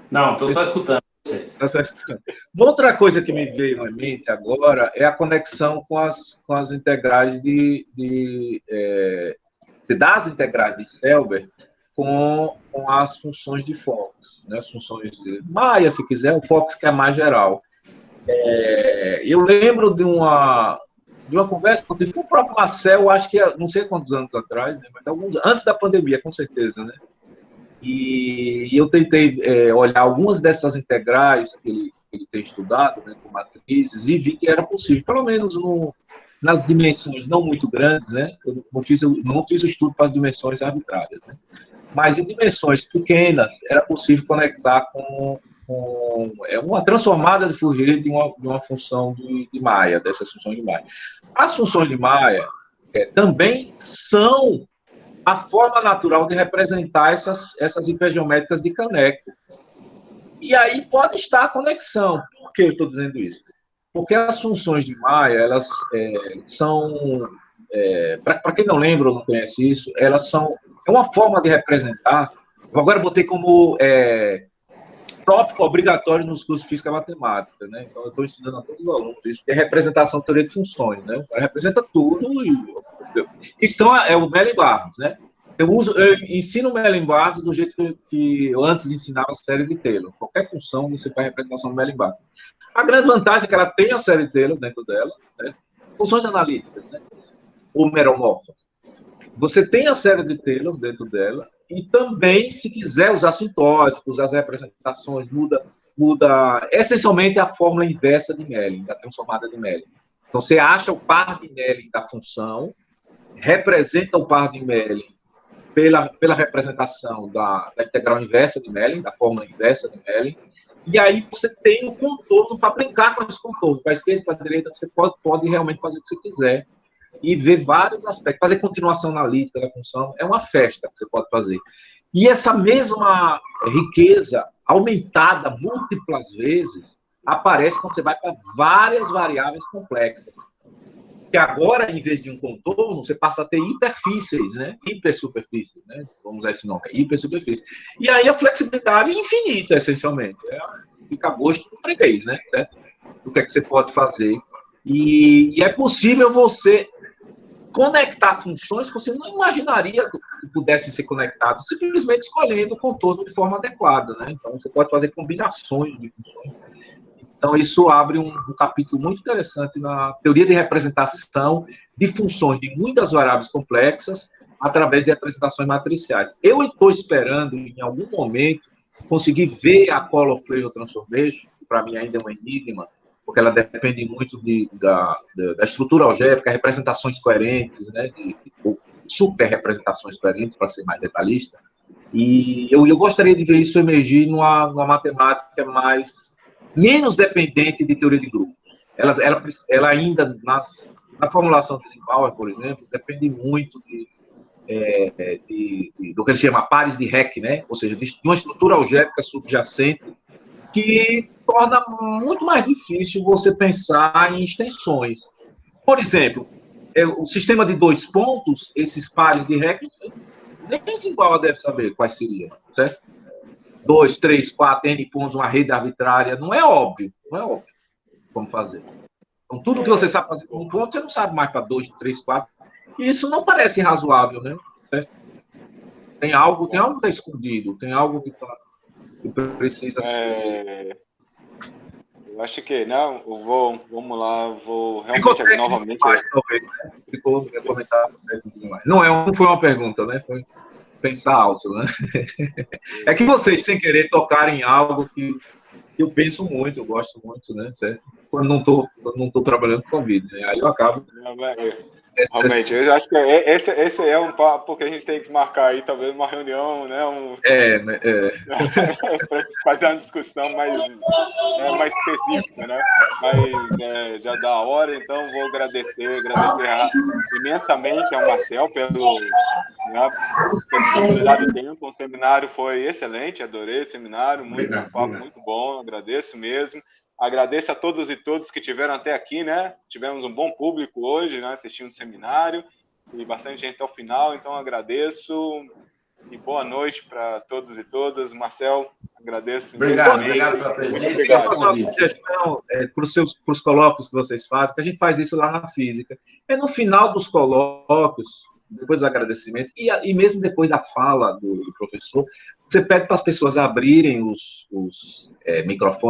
Não, estou só escutando. Uma outra coisa que me veio à mente agora é a conexão com as integrais das integrais de Selber com as funções de Fox, né? As funções de Maia, se quiser, o Fox que é mais geral. Eu lembro de de uma conversa com o próprio Marcel, acho que, não sei quantos anos atrás, né, mas antes da pandemia, com certeza, né? E eu tentei olhar algumas dessas integrais que ele tem estudado, né, com matrizes, e vi que era possível, pelo menos nas dimensões não muito grandes, né? Eu não fiz o estudo para as dimensões arbitrárias, né? Mas em dimensões pequenas era possível conectar com uma transformada de Fourier de uma função de Maia, dessas funções de Maia. As funções de Maia também são a forma natural de representar essas hipergeométricas de Caneco. E aí pode estar a conexão. Por que eu estou dizendo isso? Porque as funções de Maia, elas são, para quem não lembra ou não conhece isso, elas são uma forma de representar. Eu agora botei como tópico obrigatório nos cursos de Física e Matemática, né? Então, eu estou ensinando a todos os alunos isso, que é representação de teoria de funções, né? Ela representa tudo, e é o Mellin-Barnes, né? Eu ensino o Mellin-Barnes do jeito que eu antes ensinava a série de Taylor. Qualquer função, você faz representação do Mellin-Barnes. A grande vantagem é que ela tem a série de Taylor dentro dela, né? Funções analíticas, né? Ou meromorfas. Você tem a série de Taylor dentro dela, e também, se quiser usar sintóticos, as representações, muda essencialmente a fórmula inversa de Mellin, da transformada de Mellin. Então, você acha o par de Mellin da função, representa o par de Mellin pela representação da integral inversa de Mellin, da fórmula inversa de Mellin, e aí você tem o contorno para brincar com esse contorno. Para a esquerda e para a direita, você pode realmente fazer o que você quiser e ver vários aspectos. Fazer continuação analítica da função é uma festa que você pode fazer. E essa mesma riqueza, aumentada múltiplas vezes, aparece quando você vai para várias variáveis complexas. Que agora, em vez de um contorno, você passa a ter hiperfícies, né? Hipersuperfícies, né? Vamos usar esse nome, hipersuperfície. E aí a flexibilidade é infinita, essencialmente. Fica a gosto do freguês, né? Certo? O que é que você pode fazer. E é possível você conectar funções que você não imaginaria que pudessem ser conectadas, simplesmente escolhendo o contorno de forma adequada, né? Então, você pode fazer combinações de funções. Então, isso abre um capítulo muito interessante na teoria de representação de funções de muitas variáveis complexas através de representações matriciais. Eu estou esperando, em algum momento, conseguir ver a Color-Flavor Transformation, que para mim ainda é um enigma, porque ela depende muito da estrutura algébrica, representações coerentes, né, ou super-representações coerentes, para ser mais detalhista. E eu gostaria de ver isso emergir numa matemática menos dependente de teoria de grupos. Ela ainda, na formulação de Eisenhower, por exemplo, depende muito do que ele chama pares de REC, né? Ou seja, de uma estrutura algébrica subjacente que torna muito mais difícil você pensar em extensões. Por exemplo, o sistema de 2 pontos, esses pares de REC, nem Eisenhower deve saber quais seriam, certo? 2, 3, 4, N pontos, uma rede arbitrária, não é óbvio como fazer. Então, tudo que você sabe fazer com um ponto, você não sabe mais para 2, 3, 4. E isso não parece razoável, né? Certo? Tem algo que está escondido, tem algo que precisa ser. Eu acho que, não, vamos lá, vou realmente abrir novamente. Talvez, né? Ficou comentário demais. Não foi uma pergunta, né? Foi pensar alto, né? É que vocês, sem querer, tocarem em algo que eu penso muito, eu gosto muito, né? Certo? Quando não estou trabalhando com Covid, né? Aí eu acabo. Realmente, eu acho que esse é um papo que a gente tem que marcar aí, talvez uma reunião, né? Para fazer uma discussão mais específica, né? Mas já dá a hora, então vou agradecer imensamente ao Marcel pela disponibilidade de tempo. O seminário foi excelente, adorei o seminário, um papo muito bom, agradeço mesmo. Agradeço a todos e todas que tiveram até aqui, né? Tivemos um bom público hoje, né? Assistindo o seminário e bastante gente até o final, então agradeço e boa noite para todos e todas. Marcel, agradeço. Obrigado pela presença. Obrigado. Eu faço uma sugestão para os colóquios que vocês fazem, que a gente faz isso lá na física. No final dos colóquios, depois dos agradecimentos, e mesmo depois da fala do professor, você pede para as pessoas abrirem os microfones